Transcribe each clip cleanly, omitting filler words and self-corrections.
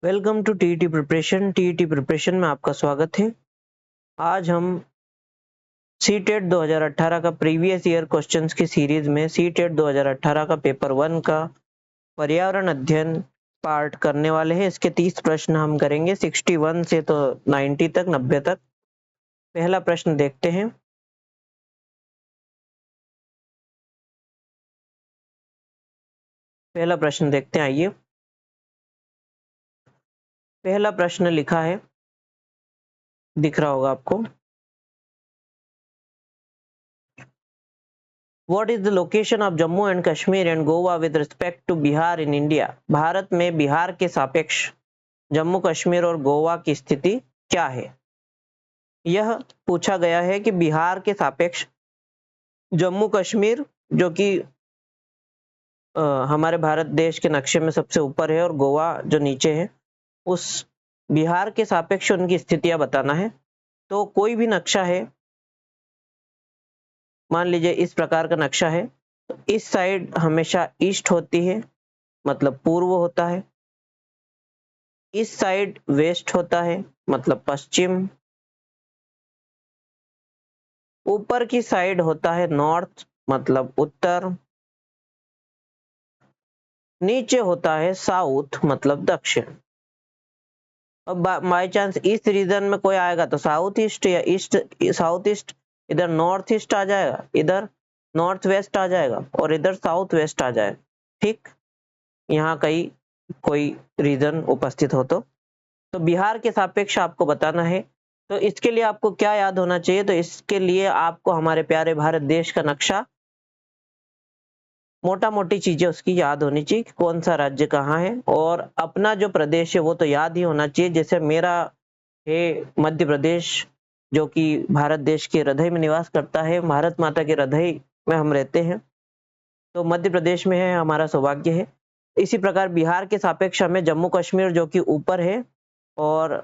Welcome to TET preparation. TET preparation में आपका स्वागत है। आज हम सीटेट 2018 का प्रीवियस ईयर क्वेश्चंस की सीरीज में सीटेट 2018 का पेपर 1 का पर्यावरण अध्ययन पार्ट करने वाले हैं। इसके 30 प्रश्न हम करेंगे, 61 से तो 90 तक, 90 तक। पहला प्रश्न देखते हैं। पहला प्रश्न देखते हैं, आइए। पहला प्रश्न लिखा है, दिख रहा होगा आपको। What is the location of Jammu and Kashmir and Goa with respect to Bihar in India? Bharat में बिहार के सापेक्ष जम्मू कश्मीर और गोवा की स्थिति क्या है? यह पूछा गया है कि बिहार के सापेक्ष जम्मू कश्मीर, जो कि हमारे भारत देश के नक्शे में सबसे ऊपर है, और गोवा जो नीचे है, उस बिहार के सापेक्ष उनकी स्थितियां बताना है। तो कोई भी नक्शा है, मान लीजिए इस प्रकार का नक्शा है, तो इस साइड हमेशा ईस्ट होती है, मतलब पूर्व होता है। इस साइड वेस्ट होता है, मतलब पश्चिम। ऊपर की साइड होता है नॉर्थ, मतलब उत्तर। नीचे होता है साउथ, मतलब दक्षिण। अब बाई चांस इस रीजन में कोई आएगा तो साउथ ईस्ट या ईस्ट साउथ ईस्ट, इधर नॉर्थ ईस्ट आ जाएगा, इधर नॉर्थ वेस्ट आ जाएगा, और इधर साउथ वेस्ट आ जाएगा। ठीक, यहाँ कहीं कोई रीजन उपस्थित हो तो बिहार के सापेक्ष आपको बताना है। तो इसके लिए आपको क्या याद होना चाहिए? तो इसके लिए आपको हमारे प्यारे भारत देश का नक्शा, मोटा मोटी चीजें उसकी याद होनी चाहिए कि कौन सा राज्य कहाँ है, और अपना जो प्रदेश है वो तो याद ही होना चाहिए। जैसे मेरा है मध्य प्रदेश, जो कि भारत देश के हृदय में निवास करता है, भारत माता के हृदय में हम रहते हैं, तो मध्य प्रदेश में है, हमारा सौभाग्य है। इसी प्रकार बिहार के सापेक्ष हमें जम्मू कश्मीर, जो कि ऊपर है, और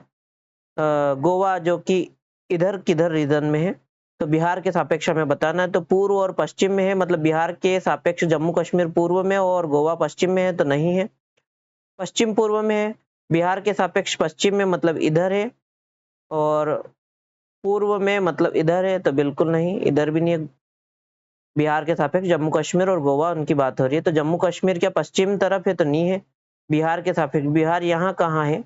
गोवा जो कि इधर किधर रीजन में है, तो बिहार के सापेक्ष हमें बताना है। तो पूर्व और पश्चिम में है, मतलब बिहार के सापेक्ष जम्मू कश्मीर पूर्व में और गोवा पश्चिम में है, तो नहीं है। पश्चिम पूर्व में है, बिहार के सापेक्ष पश्चिम में, मतलब इधर है, और पूर्व में मतलब इधर है, तो बिल्कुल नहीं, इधर भी नहीं है। बिहार के सापेक्ष जम्मू कश्मीर और गोवा, उनकी बात हो रही है। तो जम्मू कश्मीर क्या पश्चिम तरफ है? तो नहीं है। बिहार के सापेक्ष, बिहार यहाँ कहाँ है,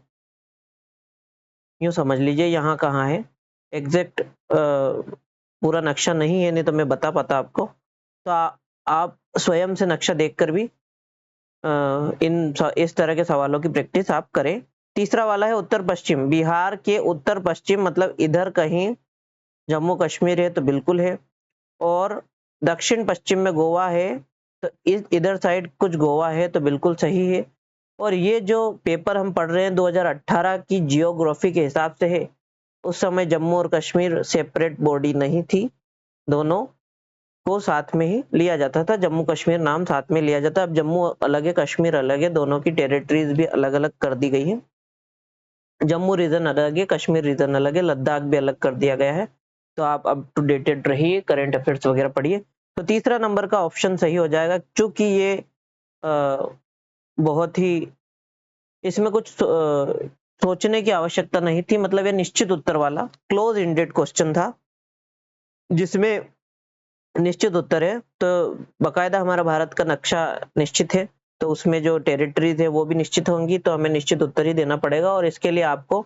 यूं समझ लीजिए यहाँ कहाँ है। एग्जैक्ट पूरा नक्शा नहीं है, नहीं तो मैं बता पाता आपको। तो आप स्वयं से नक्शा देखकर भी इस तरह के सवालों की प्रैक्टिस आप करें। तीसरा वाला है उत्तर पश्चिम। बिहार के उत्तर पश्चिम, मतलब इधर कहीं जम्मू कश्मीर है, तो बिल्कुल है। और दक्षिण पश्चिम में गोवा है, तो इधर साइड कुछ गोवा है, तो बिल्कुल सही है। और ये जो पेपर हम पढ़ रहे हैं 2018 की जियोग्राफी के हिसाब से है। उस समय जम्मू और कश्मीर सेपरेट बॉडी नहीं थी, दोनों को साथ में ही लिया जाता था, जम्मू कश्मीर नाम साथ में लिया जाता। अब जम्मू अलग है, कश्मीर अलग है, दोनों की टेरिटरीज भी अलग अलग कर दी गई है। जम्मू रीजन अलग है, कश्मीर रीजन अलग है, लद्दाख भी अलग कर दिया गया है। तो आप अप टू डेटेड रहिए, करंट अफेयर्स वगैरह पढ़िए। तो तीसरा नंबर का ऑप्शन सही हो जाएगा, क्योंकि ये बहुत ही, इसमें कुछ सोचने की आवश्यकता नहीं थी, मतलब ये निश्चित उत्तर वाला क्लोज एंडेड क्वेश्चन था, जिसमें निश्चित उत्तर है। तो बकायदा हमारा भारत का नक्शा निश्चित है, तो उसमें जो टेरिटरीज है वो भी निश्चित होंगी, तो हमें निश्चित उत्तर ही देना पड़ेगा। और इसके लिए आपको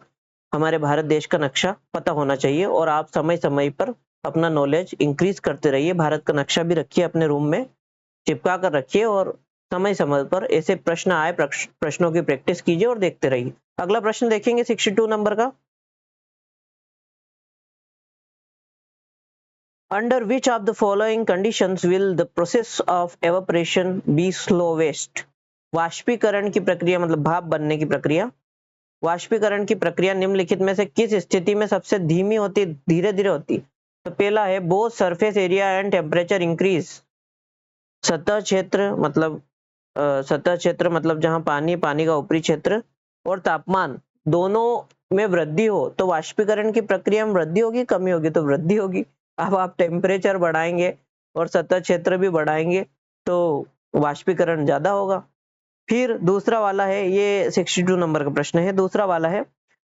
हमारे भारत देश का नक्शा पता होना चाहिए, और आप समय समय पर अपना नॉलेज इंक्रीज करते रहिए। भारत का नक्शा भी रखिए अपने रूम में, चिपका कर रखिए, और समय समय पर ऐसे प्रश्न आए, प्रश्नों की प्रैक्टिस कीजिए और देखते रहिए। अगला प्रश्न देखेंगे 62 नंबर का। Under which of the following conditions will the process of evaporation be slowest? वाष्पीकरण की प्रक्रिया, मतलब भाप बनने की प्रक्रिया, वाष्पीकरण की प्रक्रिया निम्नलिखित में से किस स्थिति में सबसे धीमी होती, धीरे धीरे होती? तो पहला है both surface area and temperature increase. सतह क्षेत्र मतलब सतह क्षेत्र मतलब जहां पानी, पानी का ऊपरी क्षेत्र, और तापमान दोनों में वृद्धि हो, तो वाष्पीकरण की प्रक्रिया में वृद्धि होगी, कमी होगी? तो वृद्धि होगी। अब आप टेम्परेचर बढ़ाएंगे और सतह क्षेत्र भी बढ़ाएंगे, तो वाष्पीकरण ज्यादा होगा। फिर दूसरा वाला है, ये 62 नंबर का प्रश्न है। दूसरा वाला है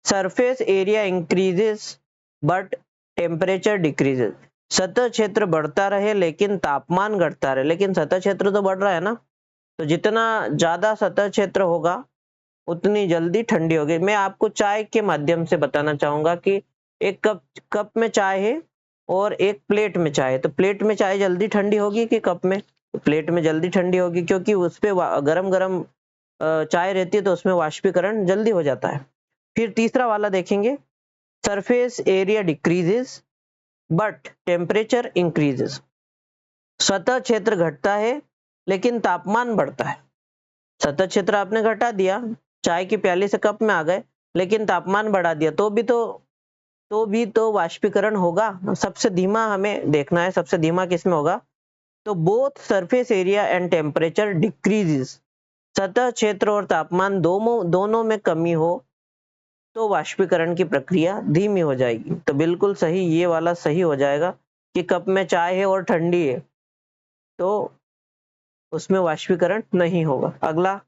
surface area increases but temperature decreases. सतह क्षेत्र बढ़ता रहे लेकिन तापमान घटता रहे। लेकिन सतह क्षेत्र तो बढ़ रहा है ना, तो जितना ज्यादा सतह क्षेत्र होगा उतनी जल्दी ठंडी होगी। मैं आपको चाय के माध्यम से बताना चाहूंगा कि एक कप में चाय है और एक प्लेट में चाय है, तो प्लेट में चाय जल्दी ठंडी होगी कि कप में? तो प्लेट में जल्दी ठंडी होगी, क्योंकि उस पे गरम गरम चाय रहती है, तो उसमें वाष्पीकरण जल्दी हो जाता है। फिर तीसरा वाला देखेंगे, surface area decreases but temperature increases. सतह क्षेत्र घटता है लेकिन तापमान बढ़ता है। सतह क्षेत्र आपने घटा दिया, चाय की प्याली से कप में आ गए, लेकिन तापमान बढ़ा दिया, तो भी तो वाष्पीकरण होगा। सबसे धीमा हमें देखना है, सबसे धीमा किसमें होगा? तो both surface area and temperature decreases, सतह क्षेत्र और तापमान दोनों में कमी हो तो वाष्पीकरण की प्रक्रिया धीमी हो जाएगी। तो बिल्कुल सही, ये वाला सही हो जाएगा कि कप में चाय है और ठंडी है तो उसमें वाष्पीकरण नहीं होगा। अगला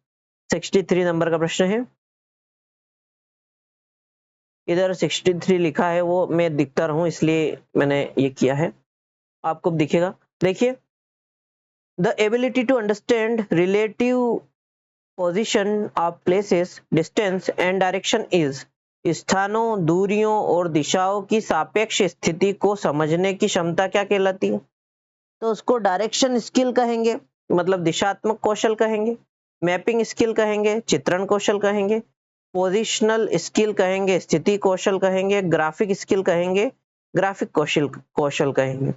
63 नंबर का प्रश्न है। इधर 63 लिखा है, वो मैं दिखता रहूं इसलिए मैंने ये किया है, आपको दिखेगा। देखिए, the ability to understand relative position of places, distance and direction is. स्थानों, दूरियों और दिशाओं की सापेक्ष स्थिति को समझने की क्षमता क्या कहलाती है? तो उसको डायरेक्शन स्किल कहेंगे, मतलब दिशात्मक कौशल कहेंगे, मैपिंग स्किल कहेंगे, चित्रण कौशल कहेंगे, पोजिशनल स्किल कहेंगे, स्थिति कौशल कहेंगे, ग्राफिक स्किल कहेंगे, ग्राफिक कौशल कहेंगे।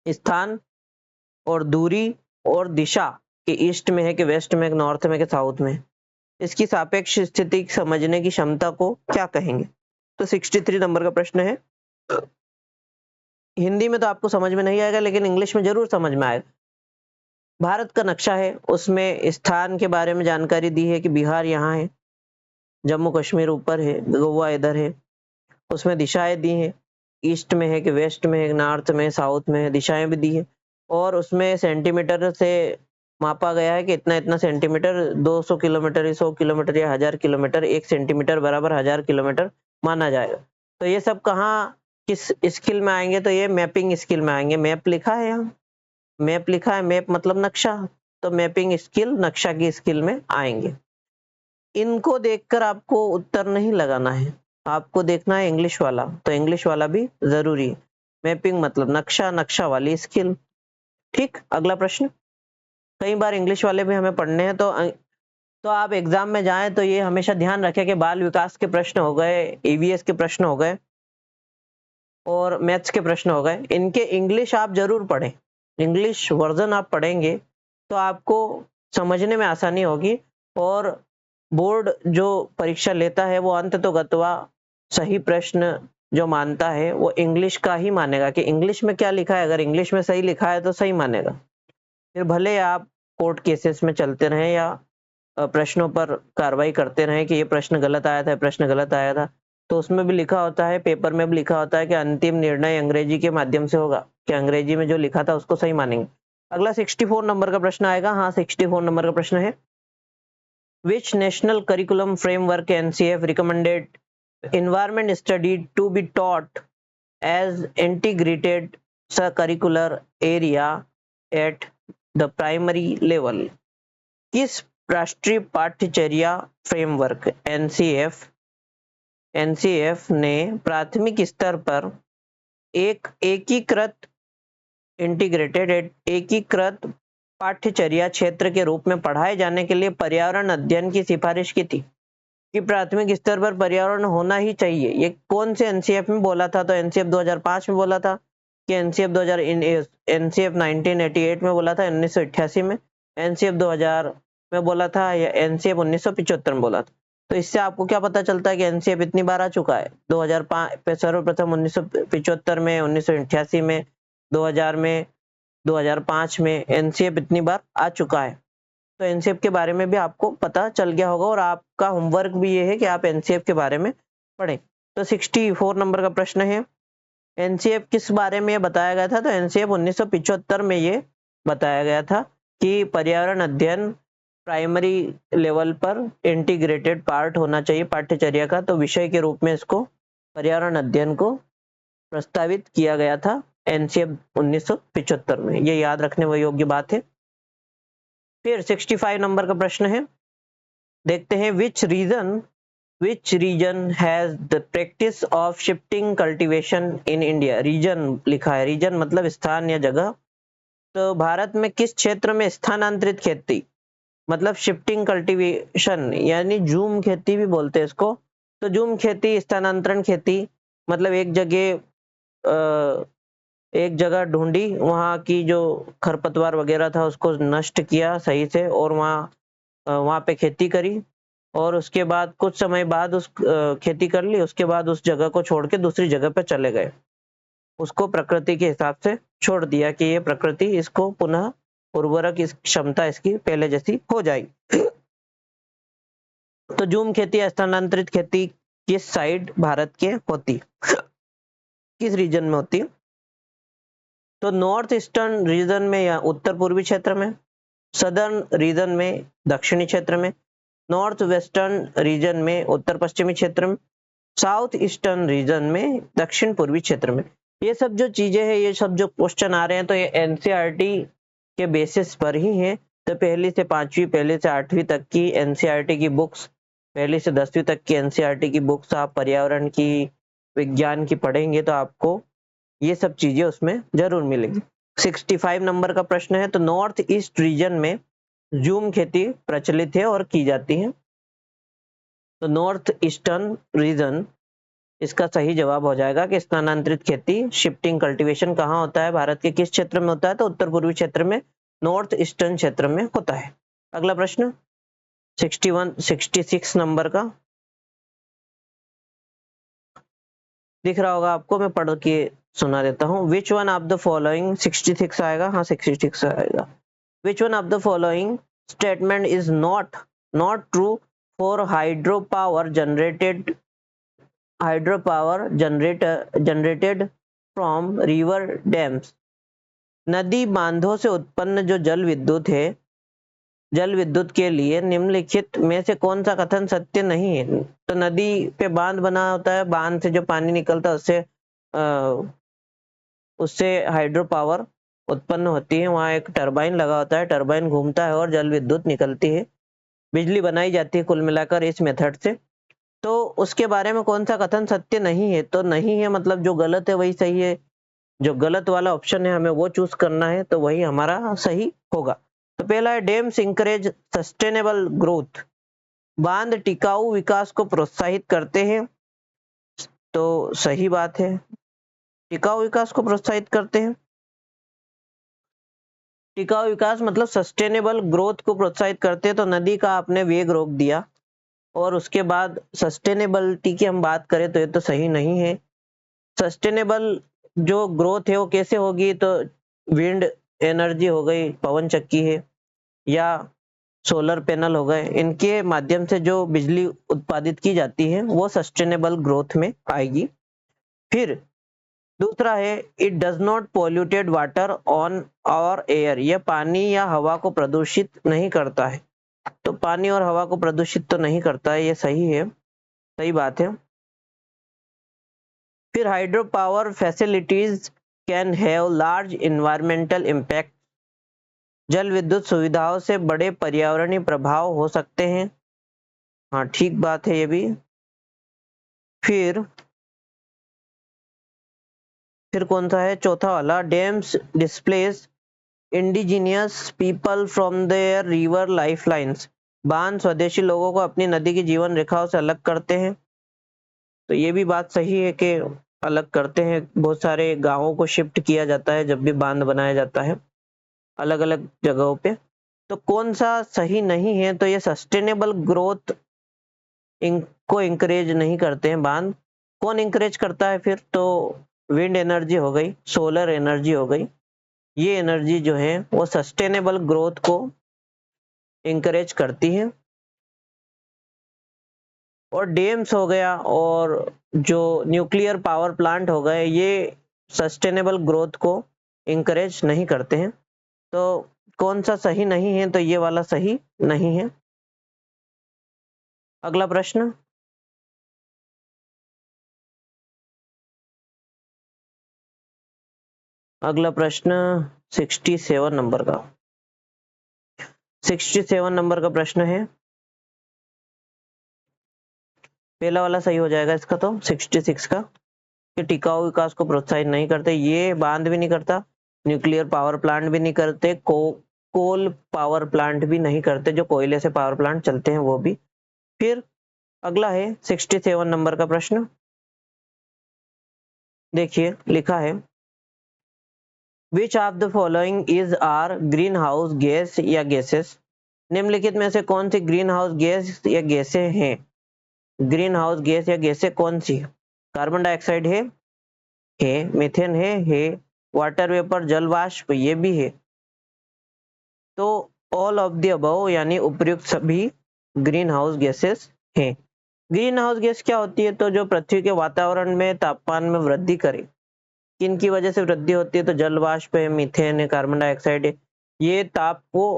स्थान और दूरी और दिशा कि ईस्ट में है कि वेस्ट में, नॉर्थ में कि साउथ में, इसकी सापेक्ष स्थिति समझने की क्षमता को क्या कहेंगे? तो 63 नंबर का प्रश्न है। हिंदी में तो आपको समझ में नहीं आएगा, लेकिन इंग्लिश में जरूर समझ में आएगा। भारत का नक्शा है, उसमें स्थान के बारे में जानकारी दी है कि बिहार यहाँ है, जम्मू कश्मीर ऊपर है, गोवा इधर है। उसमें दिशाएं दी हैं, ईस्ट में है कि वेस्ट में है, नॉर्थ में, साउथ में है, दिशाएं भी दी है। और उसमें सेंटीमीटर से मापा गया है कि इतना इतना सेंटीमीटर, 200 किलोमीटर, 100 किलोमीटर या 1000 किलोमीटर, 1 सेंटीमीटर बराबर 1000 किलोमीटर माना जाएगा। तो ये सब कहाँ किस स्किल में आएंगे? तो ये मैपिंग स्किल में आएंगे। मैप लिखा है यहाँ, मैप लिखा है, मैप मतलब नक्शा, तो मैपिंग स्किल नक्शा की स्किल में आएंगे। इनको देखकर आपको उत्तर नहीं लगाना है, आपको देखना है इंग्लिश वाला, तो इंग्लिश वाला भी जरूरी है। मैपिंग मतलब नक्शा, नक्शा वाली स्किल। ठीक, अगला प्रश्न। कई बार इंग्लिश वाले भी हमें पढ़ने हैं, तो आप एग्जाम में जाएं तो ये हमेशा ध्यान रखें कि बाल विकास के प्रश्न हो गए, ईवीएस के प्रश्न हो गए और मैथ्स के प्रश्न हो गए, इनके इंग्लिश आप जरूर पढ़ें। इंग्लिश वर्जन आप पढ़ेंगे तो आपको समझने में आसानी होगी, और बोर्ड जो परीक्षा लेता है वो अंत तो गत्वा सही प्रश्न जो मानता है वो इंग्लिश का ही मानेगा कि इंग्लिश में क्या लिखा है। अगर इंग्लिश में सही लिखा है तो सही मानेगा। फिर भले आप कोर्ट केसेस में चलते रहें या प्रश्नों पर कार्रवाई करते रहें कि ये प्रश्न गलत आया था, प्रश्न गलत आया था, तो उसमें भी लिखा होता है, पेपर में भी लिखा होता है कि अंतिम निर्णय अंग्रेजी के माध्यम से होगा, कि अंग्रेजी में जो लिखा था उसको सही मानेंगे। अगला 64 नंबर का प्रश्न आएगा। हाँ, 64 नंबर का प्रश्न है, Which national curriculum framework NCF recommended environment study to be taught as integrated curricular area at the primary level? किस राष्ट्रीय पाठ्यचर्या फ्रेमवर्क एनसीएफ ने प्राथमिक स्तर पर एक एकीकृत पाठ्यचर्या क्षेत्र के रूप में पढ़ाए जाने के लिए पर्यावरण अध्ययन की सिफारिश की थी? कि प्राथमिक स्तर पर पर्यावरण होना ही चाहिए। ये कौन से एनसीएफ में बोला था? तो एनसीएफ 2005 में बोला था, कि एनसीएफ 1988 में बोला था, 1988 में, एनसीएफ 2000 में बोला था, या एनसीएफ 1975 में बोला था? तो इससे आपको क्या पता चलता है कि एनसीएफ इतनी बार आ चुका है। 2005 सर्वप्रथम 1975 में, 1988 में, 2000 में, 2005 में एनसीएफ इतनी बार आ चुका है। तो एनसीएफ के बारे में भी आपको पता चल गया होगा, और आपका होमवर्क भी ये है कि आप एनसीएफ के बारे में पढ़ें। तो 64 नंबर का प्रश्न है, एनसीएफ किस बारे में बताया गया था? तो एनसीएफ 1975 में ये बताया गया था कि पर्यावरण अध्ययन प्राइमरी लेवल पर इंटीग्रेटेड पार्ट होना चाहिए पाठ्यचर्या का, तो विषय के रूप में इसको पर्यावरण अध्ययन को प्रस्तावित किया गया था एनसीएफ 1975 में। ये याद रखने व योग्य बात है। फिर 65 नंबर का प्रश्न है, देखते हैं, which region has the practice of shifting cultivation in India. Region लिखा है, रीजन मतलब स्थान या जगह। तो भारत में किस क्षेत्र में स्थानांतरित खेती मतलब शिफ्टिंग कल्टीवेशन यानी जूम खेती भी बोलते हैं इसको। तो जूम खेती, स्थानांतरण खेती मतलब एक जगह ढूंढी, वहाँ की जो खरपतवार वगैरह था उसको नष्ट किया सही से, और वहाँ पे खेती करी, और उसके बाद कुछ समय बाद उस खेती कर ली, उसके बाद उस जगह को छोड़ के दूसरी जगह पे चले गए। उसको प्रकृति के हिसाब से छोड़ दिया कि ये प्रकृति इसको पुनः उर्वरक इस क्षमता इसकी पहले जैसी हो जाएगी। तो जूम खेती या स्थानांतरित खेती किस साइड भारत के होती, किस रीजन में होती? तो नॉर्थ ईस्टर्न रीजन में या उत्तर पूर्वी क्षेत्र में, सदर्न रीजन में दक्षिणी क्षेत्र में, नॉर्थ वेस्टर्न रीजन में उत्तर पश्चिमी क्षेत्र में, साउथ ईस्टर्न रीजन में दक्षिण पूर्वी क्षेत्र में। ये सब जो चीजें हैं, ये सब जो क्वेश्चन आ रहे हैं, तो ये एनसीईआरटी के बेसिस पर ही है। तो पहली से पांचवी, पहली से आठवीं तक की एनसीईआरटी की बुक्स, पहली से 10वीं तक की एनसीईआरटी की बुक्स आप पर्यावरण की, विज्ञान की पढ़ेंगे तो आपको ये सब चीजें उसमें जरूर मिलेगी। 65 नंबर का प्रश्न है, तो नॉर्थ ईस्ट रीजन में जूम खेती प्रचलित है और की जाती है। तो नॉर्थ ईस्टर्न रीजन इसका सही जवाब हो जाएगा कि स्थानांतरित खेती, शिफ्टिंग कल्टीवेशन कहाँ होता है, भारत के किस क्षेत्र में होता है? तो उत्तर पूर्वी क्षेत्र में, नॉर्थ ईस्टर्न क्षेत्र में होता है। अगला प्रश्न 66 नंबर का दिख रहा होगा आपको, मैं पढ़ के सुना देता हूँ। Which one of the following, 66 आएगा, हाँ 66 आएगा। Which one of the following statement is not true for hydro power generated from river dams. नदी बांधों से उत्पन्न जो जल विद्युत है, जल विद्युत के लिए निम्नलिखित में से कौन सा कथन सत्य नहीं है? तो नदी पे बांध बना होता है, बांध से जो पानी निकलता है उससे हाइड्रो पावर उत्पन्न होती है। वहाँ एक टरबाइन लगा होता है, टरबाइन घूमता है और जल विद्युत निकलती है, बिजली बनाई जाती है कुल मिलाकर इस मेथड से। तो उसके बारे में कौन सा कथन सत्य नहीं है? तो नहीं है मतलब जो गलत है वही सही है, जो गलत वाला ऑप्शन है हमें वो चूज करना है, तो वही हमारा सही होगा। तो पहला है डैम्स इंकरेज सस्टेनेबल ग्रोथ, बांध टिकाऊ विकास को प्रोत्साहित करते हैं। तो सही बात है, टिकाऊ विकास को प्रोत्साहित करते हैं। टिकाऊ विकास मतलब सस्टेनेबल ग्रोथ को प्रोत्साहित करते हैं। तो नदी का आपने वेग रोक दिया, और उसके बाद सस्टेनेबिलिटी की हम बात करें तो ये तो सही नहीं है। सस्टेनेबल जो ग्रोथ है वो कैसे होगी? तो विंड एनर्जी हो गई, पवन चक्की है, या सोलर पैनल हो गए, इनके माध्यम से जो बिजली उत्पादित की जाती है वो सस्टेनेबल ग्रोथ में आएगी। फिर दूसरा है it does not polluted water on और एयर, यह पानी या हवा को प्रदूषित नहीं करता है। तो पानी और हवा को प्रदूषित तो नहीं करता है, ये सही है, सही बात है। फिर hydro power facilities can have large environmental impact, जल विद्युत सुविधाओं से बड़े पर्यावरणीय प्रभाव हो सकते हैं। हाँ ठीक बात है ये भी। फिर कौन सा है? चौथा वाला, dams displace indigenous people from their river lifelines, बांध स्वदेशी लोगों को अपनी नदी की जीवन रेखाओं से अलग करते हैं। तो ये भी बात सही है कि अलग करते हैं, बहुत सारे गांवों को शिफ्ट किया जाता है जब भी बांध बनाया जाता है अलग अलग जगहों पे। तो कौन सा सही नहीं है? तो ये सस्टेनेबल ग्रोथ इनको इंकरेज नहीं करते हैं बांध। कौन इंकरेज करता है फिर? तो विंड एनर्जी हो गई, सोलर एनर्जी हो गई, ये एनर्जी जो है वो सस्टेनेबल ग्रोथ को इंकरेज करती है। और डैम्स हो गया और जो न्यूक्लियर पावर प्लांट हो गए, ये सस्टेनेबल ग्रोथ को इंकरेज नहीं करते हैं। तो कौन सा सही नहीं है, तो ये वाला सही नहीं है। अगला प्रश्न, अगला प्रश्न 67 नंबर का, 67 नंबर का प्रश्न है, पहला वाला सही हो जाएगा इसका, तो 66 का, कि टिकाऊ विकास को प्रोत्साहित नहीं करते, ये बांध भी नहीं करता, न्यूक्लियर पावर प्लांट भी नहीं करते, कोल पावर प्लांट भी नहीं करते, जो कोयले से पावर प्लांट चलते हैं वो भी। फिर अगला है 67 नंबर का प्रश्न, देखिए लिखा है, which of the following is are green house gas या गैसेस, निम्नलिखित में से कौन सी ग्रीन हाउस गैस या गैसें हैं, ग्रीन हाउस गैस या गैसें कौन सी है? कार्बन डाइऑक्साइड है, मीथेन है, वाटर वेपर जल वाष्प ये भी है। तो ऑल ऑफ द अबव यानी उपयुक्त सभी ग्रीन हाउस गैसेस हैं। ग्रीन हाउस गैस क्या होती है, तो जो पृथ्वी के वातावरण में तापमान में वृद्धि करे, किनकी वजह से वृद्धि होती है, तो जल वाष्प है, मीथेन है, कार्बन डाइऑक्साइड है, ये ताप को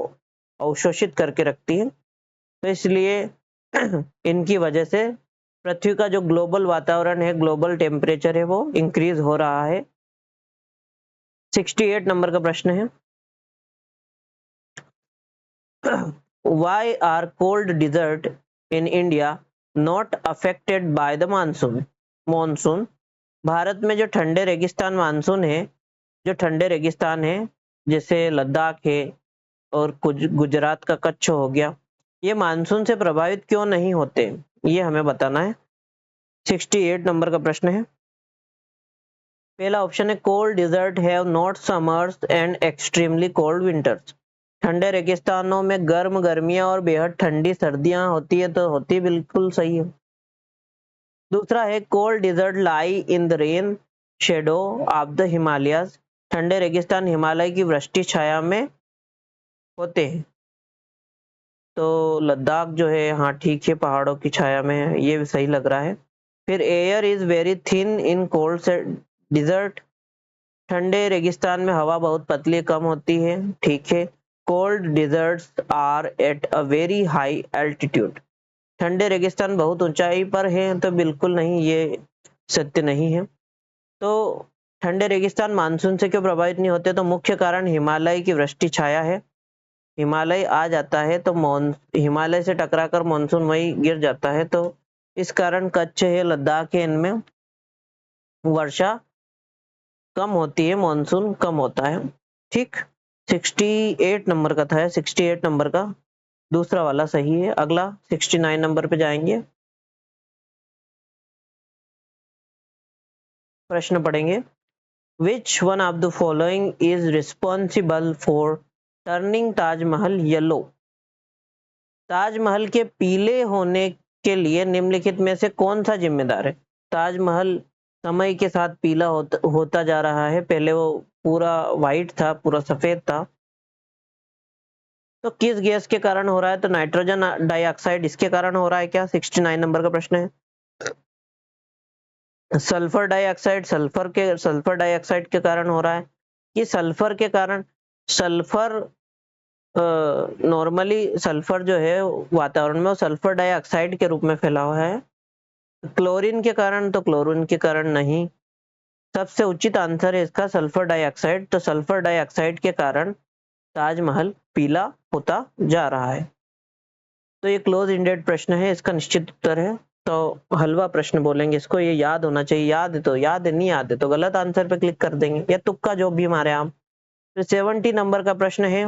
अवशोषित करके रखती है, तो इसलिए इनकी वजह से पृथ्वी का जो ग्लोबल वातावरण है, ग्लोबल टेम्परेचर है, वो इंक्रीज हो रहा है। 68 नंबर का प्रश्न है, why are cold desert in India not affected by the monsoon? Bharat में जो ठंडे रेगिस्तान मानसून है, जो ठंडे रेगिस्तान है जैसे लद्दाख है और कुछ गुजरात का कच्छ हो गया, ये मानसून से प्रभावित क्यों नहीं होते, ये हमें बताना है। 68 नंबर का प्रश्न है, पहला ऑप्शन है cold desert have not summers and extremely cold winters, ठंडे रेगिस्तानों में गर्म गर्मियां और बेहद ठंडी सर्दियां होती है, तो होती बिल्कुल सही है। दूसरा है cold desert lie in the rain shadow of the Himalayas, ठंडे रेगिस्तान हिमालय की वृष्टि छाया में होते हैं, तो लद्दाख जो है, हाँ ठीक है, पहाड़ों की छाया में है, ये भी सही लग रहा है। फिर air is very thin in cold desert, ठंडे रेगिस्तान में हवा बहुत पतली कम होती है, ठीक है। Cold deserts are at a very high altitude, ठंडे रेगिस्तान बहुत ऊंचाई पर है, तो बिल्कुल नहीं, ये सत्य नहीं है। तो ठंडे रेगिस्तान मानसून से क्यों प्रभावित नहीं होते, तो मुख्य कारण हिमालय की वृष्टि छाया है, हिमालय आ जाता है तो हिमालय से टकराकर मानसून वही गिर जाता है, तो इस कारण कच्छ है, लद्दाख है, इनमें वर्षा कम होती है, मानसून कम होता है, ठीक। 68 नंबर का था, 68 नंबर का दूसरा वाला सही है। अगला 69 नंबर पे जाएंगे, प्रश्न पढ़ेंगे, which one of the following is responsible for turning Taj Mahal yellow, Taj Mahal के पीले होने के लिए निम्नलिखित में से कौन सा जिम्मेदार है, ताजमहल समय के साथ पीला होता जा रहा है, पहले वो पूरा व्हाइट था, पूरा सफेद था, तो किस गैस के कारण हो रहा है, तो नाइट्रोजन डाइऑक्साइड इसके कारण हो रहा है क्या, 69 नंबर का प्रश्न है। सल्फर डाइऑक्साइड, सल्फर डाइऑक्साइड के कारण हो रहा है, कि सल्फर के कारण, सल्फर नॉर्मली सल्फर जो है वातावरण में वो सल्फर डाइऑक्साइड के रूप में फैला हुआ है, क्लोरीन के कारण, तो क्लोरीन के कारण नहीं, सबसे उचित आंसर है इसका सल्फर डाइऑक्साइड, तो सल्फर डाइऑक्साइड के कारण ताजमहल पीला होता जा रहा है। तो ये क्लोज इंडेड प्रश्न है, इसका निश्चित उत्तर है, तो हलवा प्रश्न बोलेंगे इसको, ये याद होना चाहिए, याद है तो याद है, नहीं याद है तो गलत आंसर पे क्लिक कर देंगे, या तुक्का जो भी मारे आप। तो 70 नंबर का प्रश्न है,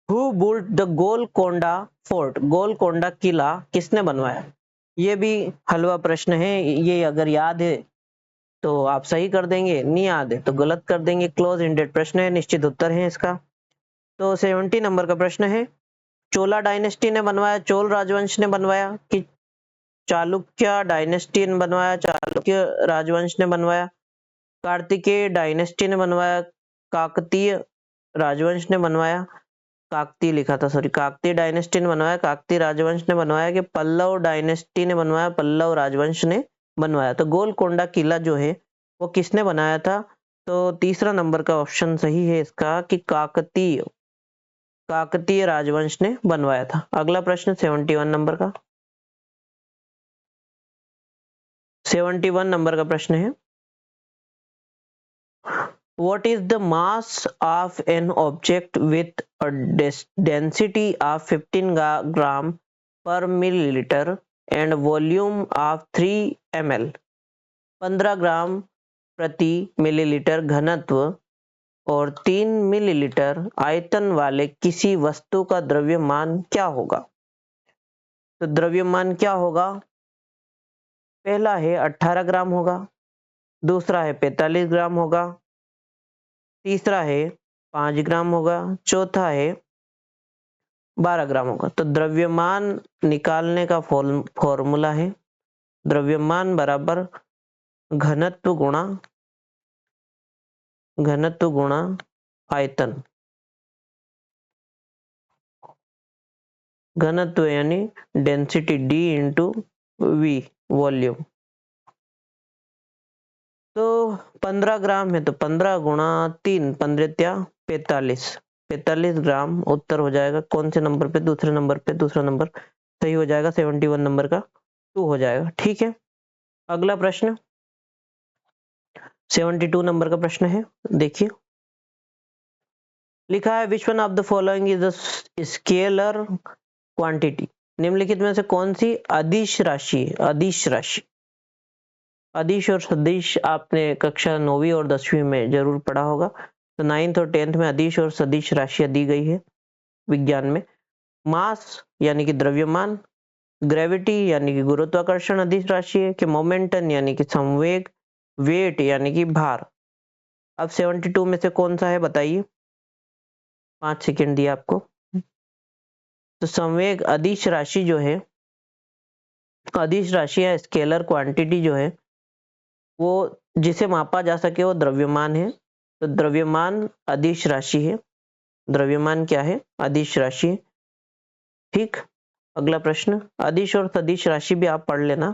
who built the Golconda fort, Golconda किला किसने बनवाया, ये भी हलवा प्रश्न है, ये अगर याद है तो आप सही कर देंगे, नहीं याद है तो गलत कर देंगे, क्लोज इंडेड प्रश्न है, निश्चित उत्तर है इसका। तो 70 नंबर का प्रश्न है, चोला डायनेस्टी ने बनवाया, चोल राजवंश ने बनवाया, कि चालुक्य डायनेस्टी ने बनवाया, चालुक्य राजवंश ने बनवाया, कार्तिकेय डायनेस्टी ने बनवाया, काकतीय राजवंश ने बनवाया, काकतीय लिखा था सॉरी, काकतीय डायनेस्टी ने बनवाया, काकतीय राजवंश ने बनवाया, कि पल्लव डायनेस्टी ने बनवाया, पल्लव राजवंश ने बनवाया। तो गोलकोंडा किला जो है वो किसने बनाया था, तो तीसरा नंबर का ऑप्शन सही है इसका कि काकतीय राजवंश ने बनवाया था। अगला प्रश्न 71 नंबर का 71 नंबर का प्रश्न है, what is the mass of an object with a density of 15 gram per milliliter and volume of 3 ml? 15 ग्राम प्रति मिलीलीटर घनत्व और 3 मिलीलीटर आयतन वाले किसी वस्तु का द्रव्यमान क्या होगा? तो द्रव्यमान क्या होगा? पहला है 18 ग्राम होगा, दूसरा है 45 ग्राम होगा, तीसरा है 5 ग्राम होगा, चौथा है 12 ग्राम होगा। तो द्रव्यमान निकालने का फॉर्मूला है द्रव्यमान बराबर घनत्व गुणा आयतन। घनत्व यानी density D into V volume. तो 15 ग्राम है तो 15 गुणा 3 15 45 45 ग्राम उत्तर हो जाएगा। कौन से नंबर पे? दूसरे नंबर पे। दूसरा नंबर सही हो जाएगा, 71 नंबर का 2 हो जाएगा। ठीक है, अगला प्रश्न 72 नंबर का प्रश्न है, देखिए लिखा है which one of the following is the scalar quantity? निम्नलिखित में से कौन सी अदिश राशि है? अदिश राशि, अदिश और सदिश आपने कक्षा 9वीं और 10वीं में जरूर पढ़ा होगा। तो 9th और 10th में अदिश और सदिश राशियां दी गई है विज्ञान में। मास यानी कि द्रव्यमान, ग्रेविटी यानी कि गुरुत्वाकर्षण अदिश राशि है, कि मोमेंटम यानी कि संवेग, वेट यानी कि भार। अब 72 में से कौन सा है बताइए? 5 सेकंड दिया आपको। तो संवेग अदिश राशि जो है, अदिश राशि या स्केलर क्वांटिटी जो है वो जिसे मापा जा सके वो द्रव्यमान है। तो द्रव्यमान अदिश राशि है। द्रव्यमान क्या है? अदिश राशि है। ठीक, अगला प्रश्न अदिश और सदिश राशि भी आप पढ़ लेना,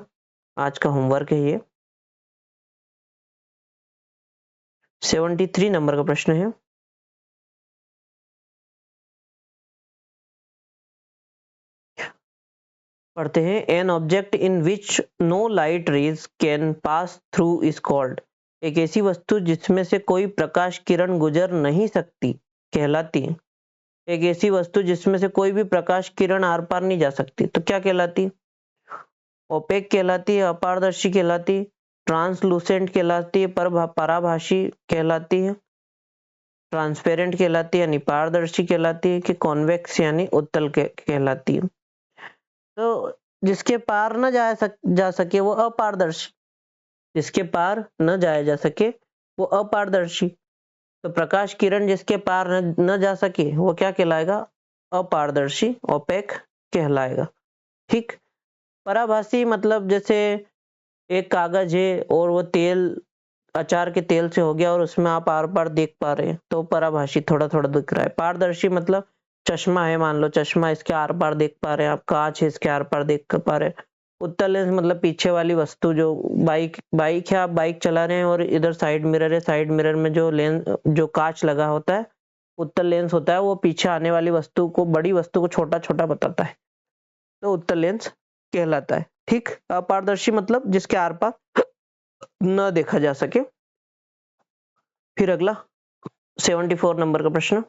आज का होमवर्क है ये। 73 नंबर का प्रश्न है, पढ़ते हैं an object in which no light rays can pass through is called? एक ऐसी वस्तु जिसमें से कोई प्रकाश किरण गुजर नहीं सकती कहलाती है। एक ऐसी वस्तु जिसमें से कोई भी प्रकाश किरण आर पार नहीं जा सकती तो क्या कहलाती? ओपेक कहलाती है, अपारदर्शी कहलाती, ट्रांसलूसेंट कहलाती है, पराभाषी कहलाती है, ट्रांसपेरेंट कहलाती है यानी पारदर्शी कहलाती है, कि कॉन्वेक्स यानी उत्तल कहलाती है। तो जिसके पार न जा सके वो अपारदर्शी, जिसके पार न जाया जा सके वो अपारदर्शी। तो प्रकाश किरण जिसके पार न जा सके वो क्या कहलाएगा? अपारदर्शी, ओपेक कहलाएगा। ठीक, पराभासी मतलब जैसे एक कागज है और वो तेल अचार के तेल से हो गया और उसमें आप आर पार देख पा रहे हैं तो पराभासी थोड़ा थोड़ा दिख रहा है। पारदर्शी मतलब चश्मा है, मान लो चश्मा, इसके आर पार देख पा रहे हैं आप, कांच है इसके आर पार देख पा रहे हैं। उत्तल लेंस मतलब पीछे वाली वस्तु, जो बाइक है, आप बाइक चला रहे हैं और इधर साइड मिरर है, साइड मिरर में जो लेंस जो कांच लगा होता है उत्तल लेंस होता है, वो पीछे आने वाली वस्तु को, बड़ी वस्तु को छोटा छोटा बताता है, तो उत्तल लेंस कहलाता है। ठीक, अपारदर्शी मतलब जिसके आर पार न देखा जा सके। फिर अगला 74 नंबर का प्रश्न,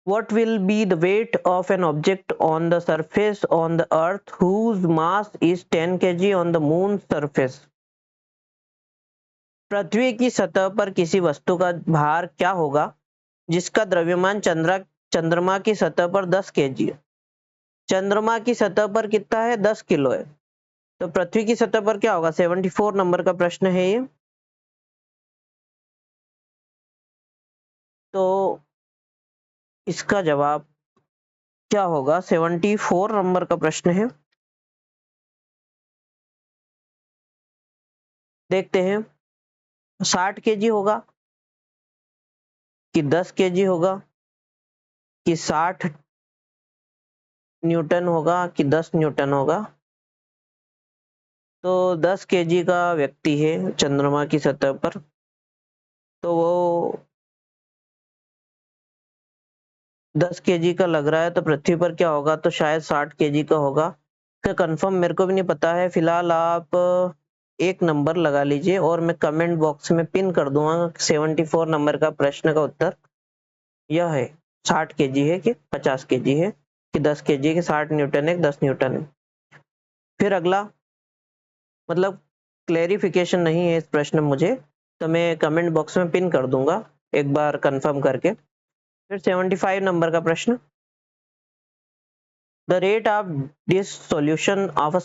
what will be the weight of an object on the surface on the earth whose mass is 10 kg on the moon surface? पृथ्वी की सतह पर किसी वस्तु का भार क्या होगा जिसका द्रव्यमान चंद्रमा की सतह पर 10 kg है? चंद्रमा की सतह पर कितना है? 10 किलो है। तो पृथ्वी की सतह पर क्या होगा? 74 नंबर का प्रश्न है ये। तो इसका जवाब क्या होगा? 74 नंबर का प्रश्न है, देखते हैं। 60 केजी होगा कि 10 केजी होगा कि 60 न्यूटन होगा कि 10 न्यूटन होगा? तो 10 केजी का व्यक्ति है चंद्रमा की सतह पर, तो वो 10 केजी का लग रहा है, तो पृथ्वी पर क्या होगा, तो शायद 60 केजी का होगा। इसका कंफर्म मेरे को भी नहीं पता है। फिलहाल आप एक नंबर लगा लीजिए और मैं कमेंट बॉक्स में पिन कर दूंगा 74 नंबर का प्रश्न का उत्तर यह है। 60 केजी है कि 50 केजी है कि 10 केजी के 60 न्यूटन है 10 न्यूटन है। फिर अगला, मतलब क्लेरिफिकेशन नहीं है इस प्रश्न में मुझे, तो मैं कमेंट बॉक्स में पिन कर दूंगा एक बार कंफर्म करके। फिर 75 नंबर का प्रश्न, the rate of this solution of a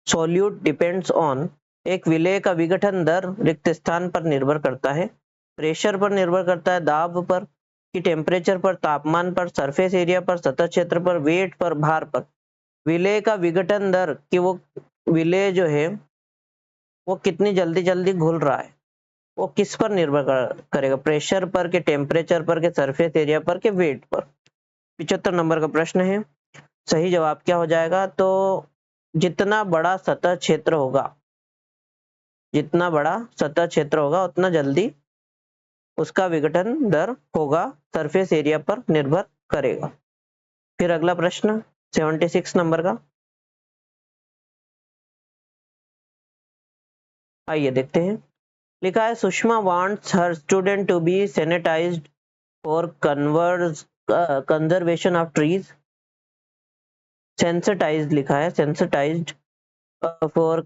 solute depends on, एक विलेय का विघटन दर रिक्त स्थान पर निर्भर करता है, प्रेशर पर निर्भर करता है, दाब पर, कि टेम्परेचर पर, तापमान पर, सरफेस एरिया पर, सतह क्षेत्र पर, वेट पर, भार पर। विलेय का विघटन दर कि वो विलेय जो है वो कितनी जल्दी जल्दी घुल रहा है, वो किस पर निर्भर करेगा, प्रेशर पर, के टेम्परेचर पर, के सरफेस एरिया पर, के वेट पर। 75 नंबर का प्रश्न है। सही जवाब क्या हो जाएगा, तो जितना बड़ा सतह क्षेत्र होगा, जितना बड़ा सतह क्षेत्र होगा उतना जल्दी उसका विघटन दर होगा, सरफेस एरिया पर निर्भर करेगा। फिर अगला प्रश्न 76 नंबर का, आइए देखते हैं। लिखा है, Sushma wants her student to be sanitised for conservation of trees. Sensitised लिखा है, sensitised for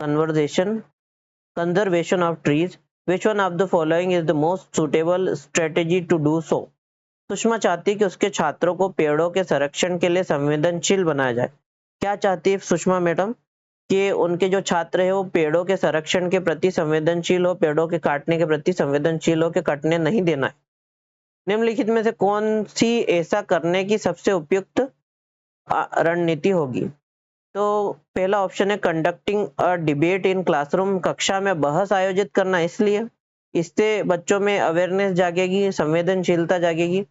conservation of trees. Which one of the following is the most suitable strategy to do so? Sushma चाहती है कि उसके छात्रों को पेड़ों के संरक्षण के लिए संवेदनशील बनाया जाए। क्या चाहती है सुषमा मैडम, कि उनके जो छात्र है वो पेड़ों के संरक्षण के प्रति संवेदनशील हो, पेड़ों के काटने के प्रति संवेदनशील हो, के कटने नहीं देना है। निम्नलिखित में से कौन सी ऐसा करने की सबसे उपयुक्त रणनीति होगी? तो पहला ऑप्शन है conducting a debate in classroom, कक्षा में बहस आयोजित करना, इसलिए इससे बच्चों में अवेयरनेस जागेगी, संवेदनशीलता जागेगी।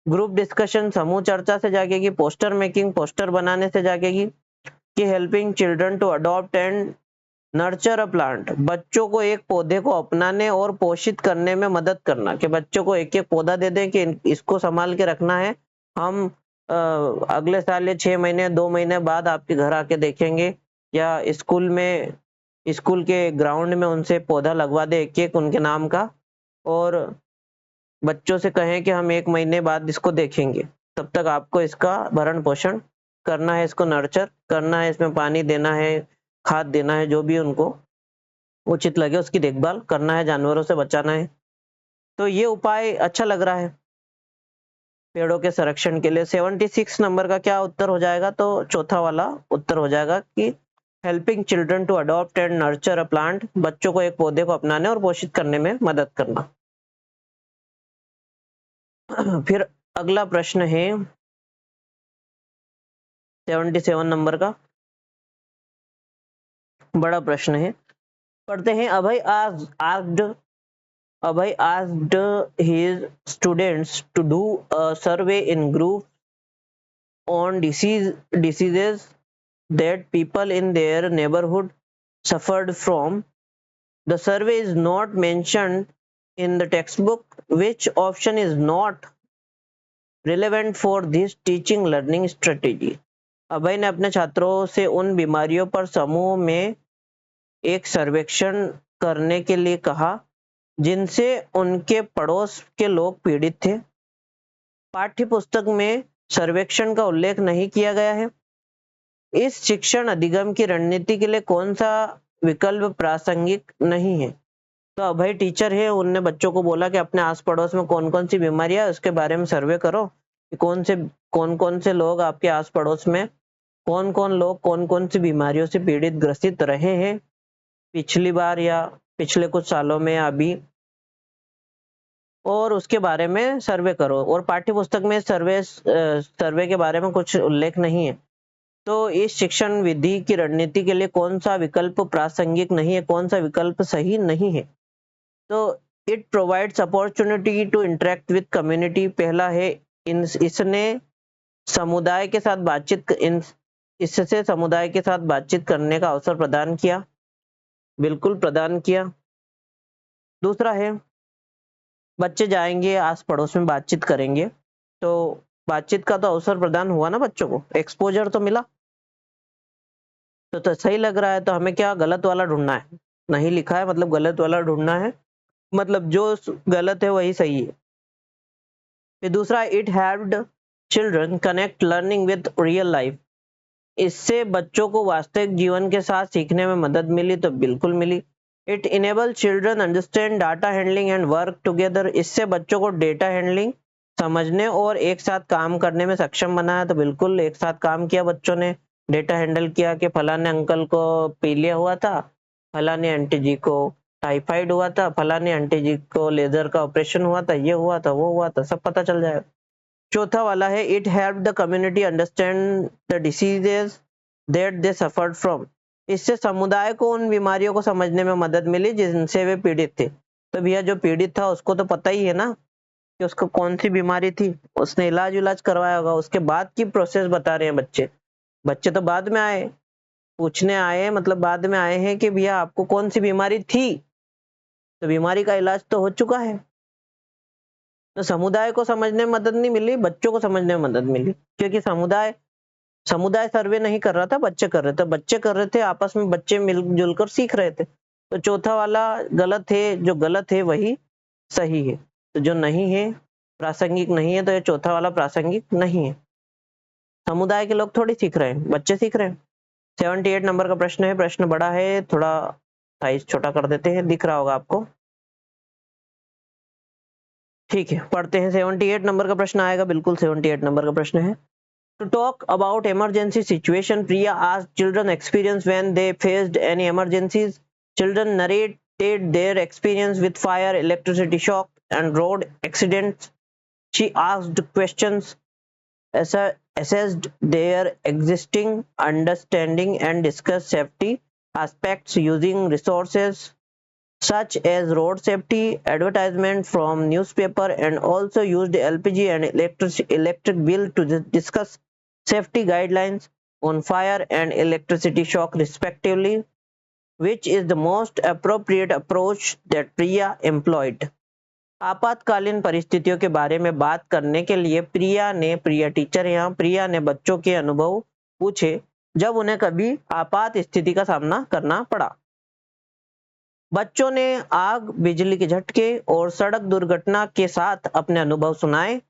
ग्रुप डिस्कशन, समूह चर्चा से जागेगी। पोस्टर मेकिंग, पोस्टर बनाने से जागेगी। कि helping children to adopt and nurture a plant, बच्चों को एक पौधे को अपनाने और पोषित करने में मदद करना, कि बच्चों को एक एक पौधा दे दें कि इसको संभाल के रखना है, हम अगले साल या 6 महीने 2 महीने बाद आपके घर आके देखेंगे, या स्कूल में, स्कूल के ग्राउंड में उनसे पौधा लगवा दे एक एक उनके नाम का, और बच्चों से कहें कि हम 1 महीने बाद इसको देखेंगे, तब तक आपको इसका भरण पोषण करना है, इसको नर्चर करना है, इसमें पानी देना है, खाद देना है, जो भी उनको उचित लगे उसकी देखभाल करना है, जानवरों से बचाना है। तो ये उपाय अच्छा लग रहा है पेड़ों के संरक्षण के लिए। 76 नंबर का क्या उत्तर हो जाएगा, तो चौथा वाला उत्तर हो जाएगा कि helping children to adopt and nurture a plant, बच्चों को एक पौधे को अपनाने और पोषित करने में मदद करना। फिर अगला प्रश्न है 77 नंबर का, बड़ा प्रश्न है, पढ़ते हैं। Abhay asked his students to do a survey in group on diseases that people in their neighborhood suffered from. The survey is not mentioned in the textbook. Which option is not relevant for this teaching learning strategy? अभय ने अपने छात्रों से उन बीमारियों पर समूह में एक सर्वेक्षण करने के लिए कहा जिनसे उनके पड़ोस के लोग पीड़ित थे। पाठ्य पुस्तक में सर्वेक्षण का उल्लेख नहीं किया गया है। इस शिक्षण अधिगम की रणनीति के लिए कौन सा विकल्प प्रासंगिक नहीं है? तो अभय टीचर है, उनने बच्चों को बोला कि अपने आस पड़ोस में कौन कौन सी बीमारियां उसके बारे में सर्वे करो, कि कौन कौन से लोग आपके आस पड़ोस में, कौन कौन लोग कौन कौन सी बीमारियों से पीड़ित ग्रसित रहे हैं पिछली बार या पिछले कुछ सालों में या अभी, और उसके बारे में सर्वे करो। और पाठ्य पुस्तक में सर्वे के बारे में कुछ उल्लेख नहीं है। तो इस शिक्षण विधि की रणनीति के लिए कौन सा विकल्प प्रासंगिक नहीं है, कौन सा विकल्प सही नहीं है? तो it provides opportunity to interact with community, पहला है इसने समुदाय के साथ बातचीत इससे समुदाय के साथ बातचीत करने का अवसर प्रदान किया, बिल्कुल प्रदान किया। दूसरा है, बच्चे जाएंगे आस पड़ोस में बातचीत करेंगे, तो बातचीत का तो अवसर प्रदान हुआ ना, बच्चों को एक्सपोजर तो मिला। तो सही लग रहा है, तो हमें क्या गलत वाला ढूंढना है, नहीं लिखा है मतलब गलत वाला ढूंढना है, मतलब जो गलत है वही सही है। फिर दूसरा, it helped children connect learning with real life, इससे बच्चों को वास्तविक जीवन के साथ सीखने में मदद मिली, तो बिल्कुल मिली। It enable children understand data handling and work together, इससे बच्चों को डेटा हैंडलिंग समझने और एक साथ काम करने में सक्षम बनाया, तो बिल्कुल एक साथ काम किया बच्चों ने, डेटा हैंडल किया कि फलाने अंकल को पीलिया हुआ था, फलाने आंटी जी को टाइफाइड हुआ था, फलाने आंटी जी को लेजर का ऑपरेशन हुआ था, ये हुआ था, वो हुआ था, सब पता चल जाएगा। चौथा वाला है, it help the community understand the diseases that they suffered from, इससे समुदाय को उन बीमारियों को समझने में मदद मिली जिनसे वे पीड़ित थे। तो भैया जो पीड़ित था उसको तो पता ही है ना कि उसको कौन सी बीमारी थी, उसने इलाज करवाया होगा, उसके बाद की प्रोसेस बता रहे हैं बच्चे। बच्चे तो बाद में आए, पूछने आए, मतलब बाद में आए हैं कि भैया आपको कौन सी बीमारी थी, तो बीमारी का इलाज तो हो चुका है। तो समुदाय को समझने में मदद नहीं मिली, बच्चों को समझने में मदद मिली, क्योंकि समुदाय समुदाय सर्वे नहीं कर रहा था, बच्चे कर रहे थे, बच्चे कर रहे थे आपस में, बच्चे मिलजुल कर सीख रहे थे। तो चौथा वाला गलत है, जो गलत है वही सही है, तो जो नहीं है प्रासंगिक नहीं है, तो ये चौथा वाला प्रासंगिक नहीं है। समुदाय के लोग थोड़ी सीख रहे हैं, बच्चे सीख रहे हैं। 78 नंबर का प्रश्न है, प्रश्न बड़ा है, थोड़ा साइज छोटा कर देते हैं, दिख रहा होगा आपको, ठीक है पढ़ते हैं। 78 नंबर का प्रश्न आएगा, बिल्कुल 78 नंबर का प्रश्न है। To talk about emergency situation, Priya asked children experience when they faced any emergencies. Children narrated their experience with fire, electricity shock, and road accidents. She asked questions, assessed their existing understanding, and discussed safety aspects using resources such as road safety advertisement from newspaper, and also used LPG and electric bill to discuss safety guidelines on fire and electricity shock respectively. Which is the most appropriate approach that Priya employed? आपातकालीन परिस्थितियों के बारे में बात करने के लिए प्रिया teacher यहाँ, प्रिया ने बच्चों के अनुभव पूछे जब उन्हें कभी आपात स्थिति का सामना करना पड़ा। बच्चों ने आग, बिजली के झटके और सड़क दुर्घटना के साथ अपने अनुभव सुनाए।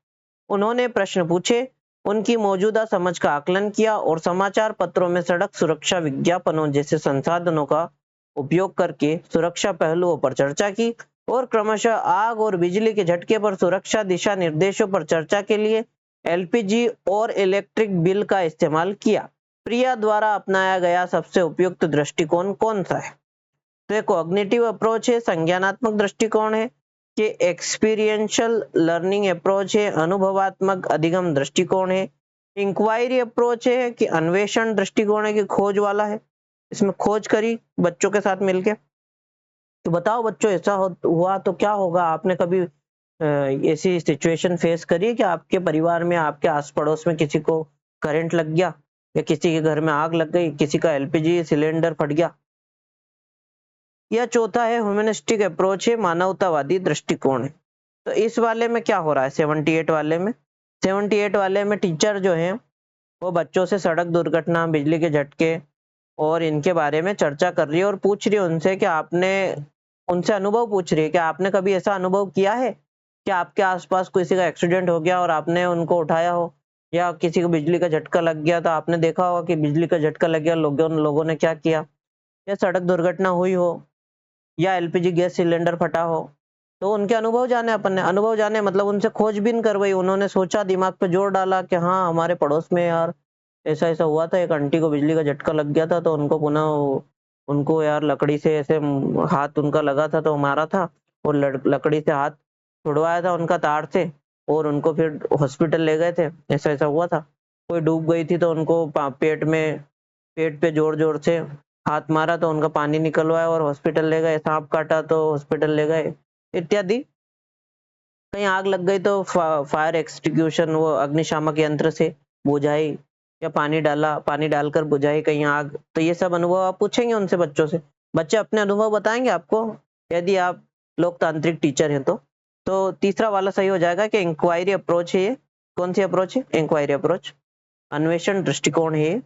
उन्होंने प्रश्न पूछे, उनकी मौजूदा समझ का आकलन किया और समाचार पत्रों में सड़क सुरक्षा विज्ञापनों जैसे संसाधनों का उपयोग करके सुरक्षा पहलुओं पर चर्चा की, और क्रमशः आग और बिजली के झटके पर सुरक्षा दिशा निर्देशों पर चर्चा के लिए एलपीजी और इलेक्ट्रिक बिल का इस्तेमाल किया। प्रिया द्वारा अपनाया गया सबसे उपयुक्त दृष्टिकोण कौन सा है? तो कॉग्निटिव अप्रोच है, संज्ञानात्मक दृष्टिकोण है, कि एक्सपीरियंशियल लर्निंग अप्रोच है, अनुभवात्मक अधिगम दृष्टिकोण है, इंक्वायरी अप्रोच है कि अन्वेषण दृष्टिकोण है, कि खोज वाला है, इसमें खोज करी बच्चों के साथ मिलके। तो बताओ बच्चों, ऐसा हुआ तो क्या होगा? आपने कभी ऐसी सिचुएशन फेस करी है कि आपके परिवार में, आपके आस पड़ोस में किसी को करंट लग गया, या किसी के घर में आग लग गई, किसी का एलपीजी सिलेंडर फट गया? या चौथा है ह्यूमनिस्टिक अप्रोच है, मानवतावादी दृष्टिकोण है। तो इस वाले में क्या हो रहा है? 78 वाले में, 78 वाले में टीचर जो है वो बच्चों से सड़क दुर्घटना, बिजली के झटके और इनके बारे में चर्चा कर रही है, और पूछ रही है उनसे कि आपने, उनसे अनुभव पूछ रही है कि आपने कभी ऐसा अनुभव किया है कि आपके आसपास किसी का एक्सीडेंट हो गया और आपने उनको उठाया हो, या किसी को बिजली का झटका लग गया तो आपने देखा होगा कि बिजली का झटका लग गया, लोगों ने क्या किया, या सड़क दुर्घटना हुई हो, या एलपीजी गैस सिलेंडर फटा हो। तो उनके अनुभव जाने, अपन ने अनुभव जाने मतलब उनसे खोजबीन करवाई, उन्होंने सोचा, दिमाग पे जोर डाला कि हाँ हमारे पड़ोस में यार ऐसा ऐसा हुआ था, एक आंटी को बिजली का झटका लग गया था, तो उनको पुनः उनको यार लकड़ी से ऐसे हाथ उनका लगा था तो मारा था, और लकड़ी से हाथ छुड़वाया था उनका तार से, और उनको फिर हॉस्पिटल ले गए थे, ऐसा ऐसा हुआ था। कोई डूब गई थी तो उनको पेट पे जोर जोर से हाथ मारा तो उनका पानी निकलवाया और हॉस्पिटल ले गए, सांप काटा तो हॉस्पिटल ले गए, इत्यादि। कहीं आग लग गई तो फायर एक्सटिंग्विशन, वो अग्निशामक यंत्र से बुझाई, या पानी डालकर बुझाई कहीं आग, तो ये सब अनुभव आप पूछेंगे उनसे, बच्चों से, बच्चे अपने अनुभव बताएंगे आपको, यदि आप लोकतांत्रिक टीचर हैं तो तीसरा वाला सही हो जाएगा कि इंक्वायरी अप्रोच है ये। कौन सी अप्रोच है? इंक्वायरी अप्रोच, अन्वेषण दृष्टिकोण है ये।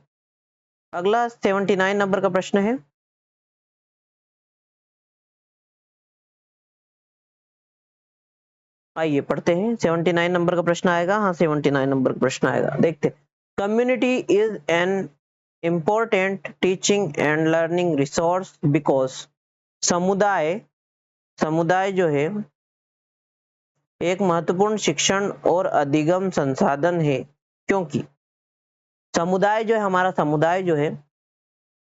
अगला 79 नंबर का प्रश्न है, आइए पढ़ते हैं। 79 नंबर का प्रश्न आएगा, हाँ 79 नंबर का प्रश्न आएगा, देखते। Community is an important teaching and learning resource because, समुदाय समुदाय जो है एक महत्वपूर्ण शिक्षण और अधिगम संसाधन है, क्योंकि समुदाय जो है, हमारा समुदाय जो है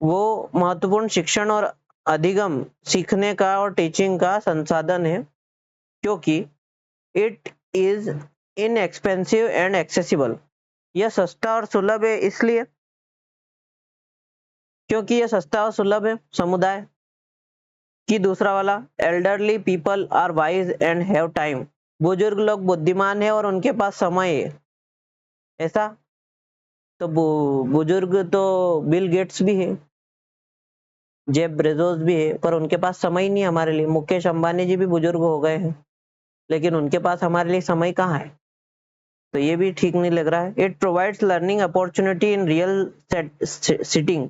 वो महत्वपूर्ण शिक्षण और अधिगम सीखने का और टीचिंग का संसाधन है, क्योंकि it is inexpensive and accessible, यह सस्ता और सुलभ है, इसलिए क्योंकि यह सस्ता और सुलभ है समुदाय की। दूसरा वाला, elderly people are wise and have time, बुजुर्ग लोग बुद्धिमान है और उनके पास समय है। ऐसा तो बुजुर्ग तो बिल गेट्स भी है, जेफ बेजोस भी है, पर उनके पास समय ही नहीं हमारे लिए। मुकेश अंबानी जी भी बुजुर्ग हो गए हैं, लेकिन उनके पास हमारे लिए समय कहाँ है? तो ये भी ठीक नहीं लग रहा है। It provides learning opportunity in real sitting,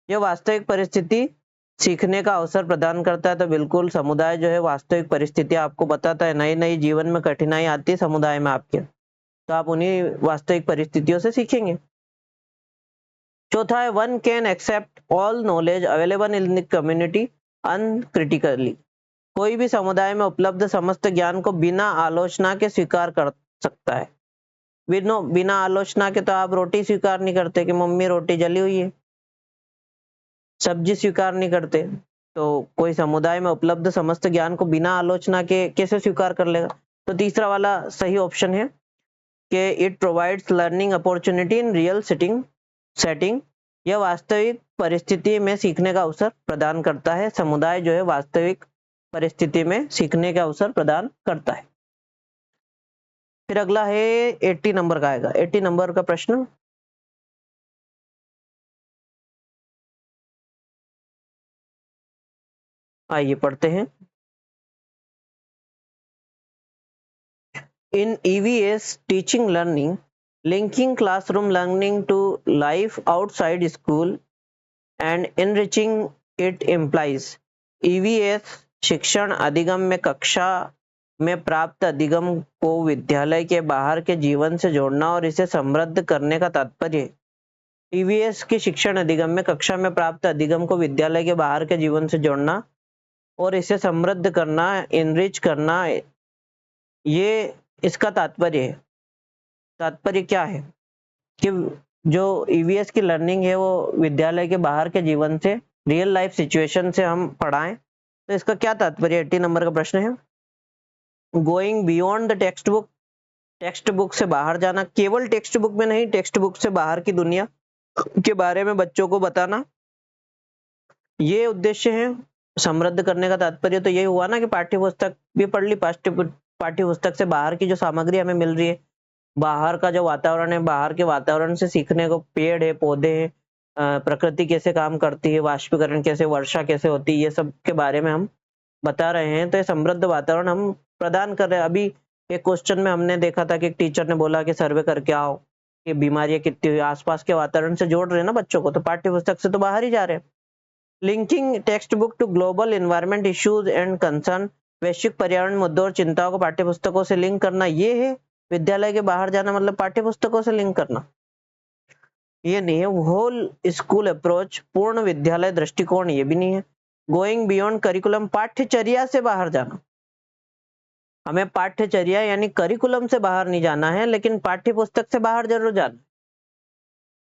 यह वास्तविक परिस्थिति सीखने का अवसर प्रदान करता है। तो बिल्कुल समुदाय जो है वास्तविक परिस्थिति आपको बताता है, नई नई जीवन में कठिनाई आती है समुदाय में आपके, तो आप उन्हीं वास्तविक परिस्थितियों से सीखेंगे। चौथा है, one can accept all knowledge available in the community uncritically, कोई भी समुदाय में उपलब्ध समस्त ज्ञान को बिना आलोचना के स्वीकार कर सकता है। बिना आलोचना के तो आप रोटी स्वीकार नहीं करते कि मम्मी रोटी जली हुई है, सब्जी स्वीकार नहीं करते, तो कोई समुदाय में उपलब्ध समस्त ज्ञान को बिना आलोचना के कैसे स्वीकार कर लेगा? तो तीसरा वाला सही ऑप्शन है कि it provides learning opportunity in real setting, यह वास्तविक परिस्थिति में सीखने का अवसर प्रदान करता है। समुदाय जो है वास्तविक परिस्थिति में सीखने का अवसर प्रदान करता है। फिर अगला है 80 नंबर का आएगा, 80 नंबर का प्रश्न, आइए पढ़ते हैं। In EVS teaching learning, linking classroom learning to life outside school and enriching it implies, EVS शिक्षण अधिगम में कक्षा में प्राप्त अधिगम को विद्यालय के बाहर के जीवन से जोड़ना और इसे समृद्ध करने का तात्पर्य है। ईवीएस की शिक्षण अधिगम में कक्षा में प्राप्त अधिगम को विद्यालय के बाहर के जीवन से जोड़ना और इसे समृद्ध करना, इनरिच करना, ये इसका तात्पर्य है। तात्पर्य क्या है कि जो ईवीएस की लर्निंग है वो विद्यालय के बाहर के जीवन से, रियल लाइफ सिचुएशन से हम पढ़ाएं। तो इसका क्या तात्पर्य? 80 नंबर का प्रश्न है, going beyond the text book से बाहर जाना, केवल टेक्स्ट बुक में नहीं, टेक्स्ट बुक से बाहर की दुनिया के बारे में बच्चों को बताना, ये उद्देश्य है। समृद्ध करने का तात्पर्य तो ये हुआ ना कि पाठ्य पुस्तक भी पढ़ ली, पाठ्य पुस्तक से बाहर की जो सामग्री हमें मिल रही है, बाहर का जो वातावरण है, बाहर के वातावरण से सीखने को, पेड़ है, पौधे हैं, प्रकृति कैसे काम करती है, वाष्पीकरण कैसे, वर्षा कैसे होती है, ये सब के बारे में हम बता रहे हैं। तो ये समृद्ध वातावरण हम प्रदान कर रहे हैं। अभी एक क्वेश्चन में हमने देखा था कि एक टीचर ने बोला कि सर्वे करके आओ कि बीमारियां कितनी हुई, आसपास के वातावरण से जोड़ रहे हैं ना बच्चों को, तो पाठ्य पुस्तक से तो बाहर ही जा रहे हैं। Linking text book to global environment issues and concern, वैश्विक पर्यावरण मुद्दों और चिंताओं को पाठ्य पुस्तकों से लिंक करना, ये है विद्यालय के बाहर जाना, मतलब पाठ्य पुस्तकों से लिंक करना, ये नहीं है। होल स्कूल अप्रोच, पूर्ण विद्यालय दृष्टिकोण, ये भी नहीं है। गोइंग बियॉन्ड करिकुलम, पाठ्यचर्या से बाहर जाना, हमें पाठ्यचर्या यानी करिकुलम से बाहर नहीं जाना है, लेकिन पाठ्य पुस्तक से बाहर जरूर जाना।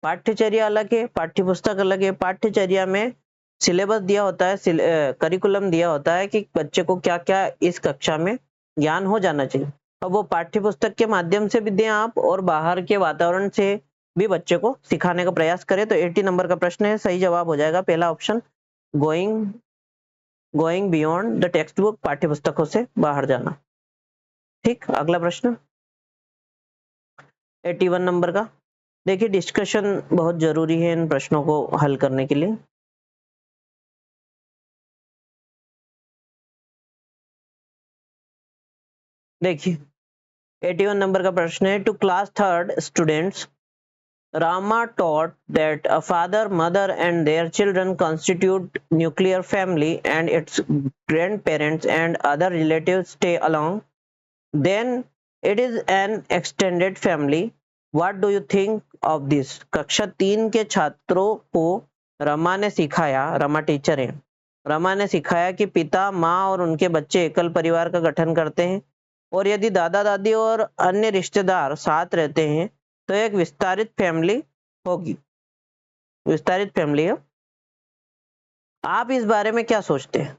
पाठ्यचर्या अलग है, पाठ्य पुस्तक अलग है। पाठ्यचर्या में सिलेबस दिया होता है, करिकुलम दिया होता है कि बच्चे को क्या क्या इस कक्षा में ज्ञान हो जाना चाहिए, और वो पाठ्य पुस्तक के माध्यम से भी दें आप, और बाहर के वातावरण से भी बच्चे को सिखाने का प्रयास करें। तो 80 नंबर का प्रश्न है, सही जवाब हो जाएगा पहला option, going going beyond the text book, पाठ्य पुस्तकों से बाहर जाना। ठीक, अगला प्रश्न 81 नंबर का, देखिए डिस्कशन बहुत जरूरी है इन प्रश्नों को हल करने के लिए। देखिए 81 नंबर का प्रश्न है, to class third students Rama taught that a father, mother, and their children constitute nuclear family, and its grandparents and other relatives stay along. Then it is an extended family. What do you think of this? कक्षा 3 के छात्रों को रमा ने सिखाया, Rama teacher है, रमा ने सिखाया कि पिता, माँ और उनके बच्चे एकल परिवार का गठन करते हैं, और यदि दादा दादी और अन्य रिश्तेदार साथ रहते हैं तो एक विस्तारित फैमिली होगी, विस्तारित फैमिली है। आप इस बारे में क्या सोचते हैं?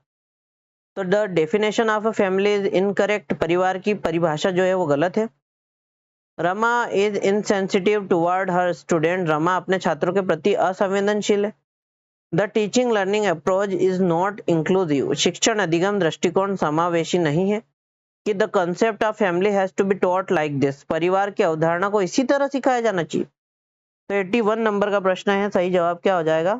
तो the definition of a family is incorrect, परिवार की परिभाषा जो है वो गलत है। Rama is insensitive toward her student, Rama अपने छात्रों के प्रति असंवेदनशील है। The teaching learning approach is not inclusive, शिक्षण अधिगम दृष्टिकोण समावेशी नहीं है। कि the concept of family has to be taught like this, परिवार की अवधारणा को इसी तरह सिखाया जाना चाहिए। तो 81 नंबर का प्रश्न है, सही जवाब क्या हो जाएगा?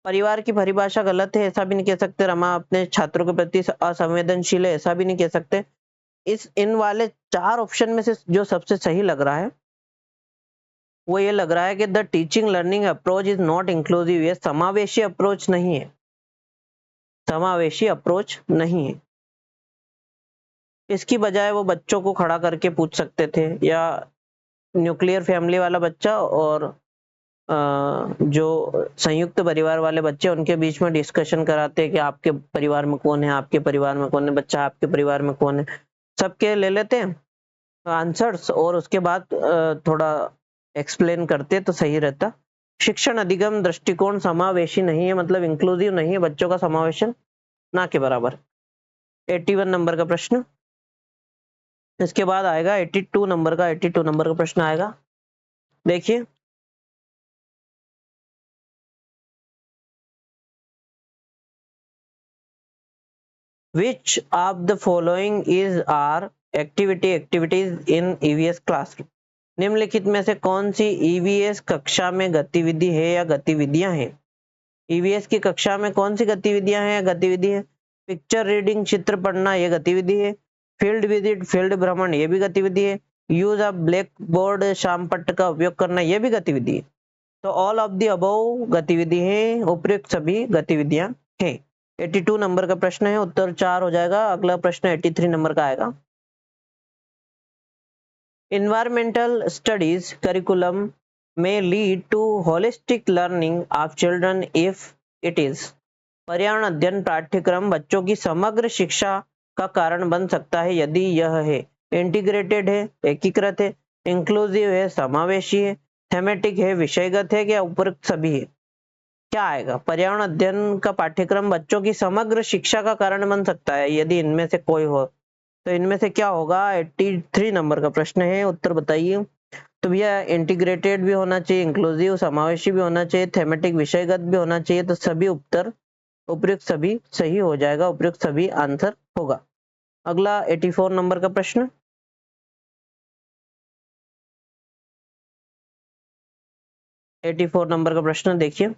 परिवार की परिभाषा गलत है, ऐसा भी नहीं कह सकते। रमा अपने छात्रों के प्रति असंवेदनशील है, ऐसा भी नहीं कह सकते। इन वाले 4 ऑप्शन में से जो सबसे सही लग रहा है वो ये लग रहा है कि the teaching learning approach is not inclusive, ये समावेशी अप्रोच नहीं है, समावेशी अप्रोच नहीं है। इसकी बजाय वो बच्चों को खड़ा करके पूछ सकते थे, या न्यूक्लियर फैमिली वाला बच्चा और जो संयुक्त परिवार वाले बच्चे, उनके बीच में डिस्कशन कराते हैं कि आपके परिवार में कौन है, आपके परिवार में कौन है, बच्चा आपके परिवार में कौन है, सबके ले लेते हैं आंसर्स और उसके बाद थोड़ा एक्सप्लेन करते तो सही रहता। शिक्षण अधिगम दृष्टिकोण समावेशी नहीं है, मतलब इंक्लूसिव नहीं है, बच्चों का समावेशन ना के बराबर। 81 नंबर का प्रश्न। इसके बाद आएगा 82 नंबर का, 82 नंबर का प्रश्न आएगा। देखिए which of the following is are activities in EVS classroom, निम्नलिखित में से कौन सी EVS कक्षा में गतिविधि है या गतिविधियां हैं? EVS की कक्षा में कौन सी गतिविधियां हैं या गतिविधि है? पिक्चर रीडिंग, चित्र पढ़ना, ये गतिविधि है। फील्ड विजिट, फील्ड भ्रमण, ये भी गतिविधि है। यूज ऑफ ब्लैक बोर्ड, शाम पट्ट का उपयोग करना, ये भी गतिविधि है। तो ऑल ऑफ द अबव गतिविधि है, उपयुक्त सभी गतिविधियां हैं। 82 नंबर का प्रश्न है, उत्तर 4 हो जाएगा। अगला प्रश्न 83 नंबर का आएगा। Environmental studies curriculum may lead to holistic learning of children if it is, पर्यावरण अध्ययन पाठ्यक्रम बच्चों की समग्र शिक्षा का कारण बन सकता है यदि यह है इंटीग्रेटेड है, एकीकृत है, इंक्लूसिव है, समावेशी है, थेमेटिक है, विषयगत है, क्या उपयुक्त सभी है? क्या आएगा? पर्यावरण अध्ययन का पाठ्यक्रम बच्चों की समग्र शिक्षा का कारण बन सकता है यदि इनमें से कोई हो, तो इनमें से क्या होगा? 83 नंबर का प्रश्न है, उत्तर बताइए। तो भैया इंटीग्रेटेड भी होना चाहिए, इंक्लूसिव समावेशी भी होना चाहिए, थेमेटिक विषयगत भी होना चाहिए, तो सभी उत्तर उपयुक्त सभी सही हो जाएगा, उपयुक्त सभी आंसर होगा। अगला 84 नंबर का प्रश्न। 84 नंबर का प्रश्न देखिए,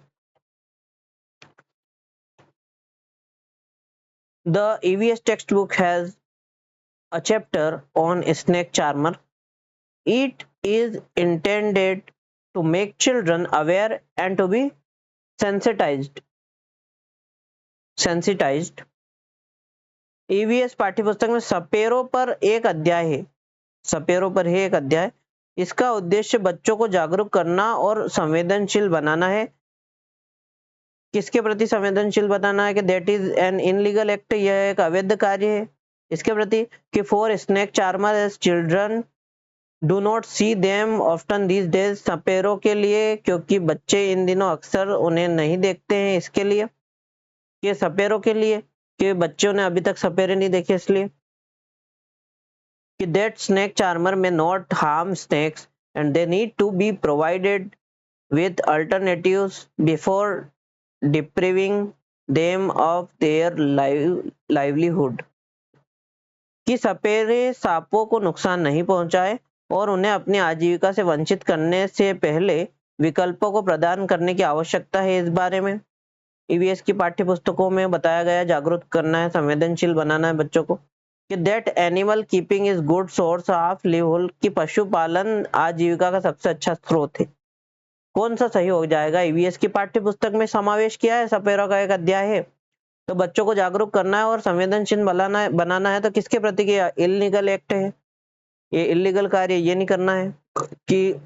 the EVS textbook has a chapter on snake charmer. It is intended to make children aware and to be sensitized. EVS पाठ्यपुस्तक में सपेरों पर एक अध्याय है, सपेरों पर है एक अध्याय। इसका उद्देश्य बच्चों को जागरूक करना और संवेदनशील बनाना है। किसके प्रति संवेदनशील बनाना है? कि that is an illegal act, यह एक अवैध कार्य है। इसके प्रति कि for snake charmer as children do not see them often these days, सपेरों के लिए क्योंकि बच्चे इन दिनों अक्सर उन्हें नहीं देखते हैं, इसके लिए। ये सपेरों के लिए कि बच्चों ने अभी तक सपेरे नहीं देखे, इसलिए। कि that snake charmer may not harm snakes and they need to be provided with alternatives before depriving them of their livelihood, कि सपेरे सांपों को नुकसान नहीं पहुंचाए और उन्हें अपनी आजीविका से वंचित करने से पहले विकल्पों को प्रदान करने की आवश्यकता है। इस बारे में ईवीएस की पाठ्य पुस्तकों में बताया गया, जागरूक करना है, संवेदनशील बनाना है बच्चों को कि that animal keeping is good source of livelihood, कि पशुपालन आजीविका का सबसे अच्छा स्रोत है। कौन सा सही हो जाएगा? ईवीएस की पाठ्य पुस्तक में समावेश किया है, सपेरा का एक अध्याय है। तो बच्चों को जागरूक करना है और संवेदनशील बनाना है, तो किसके प्रति? इलीगल एक्ट है, ये इलीगल कार्य ये नहीं करना है कि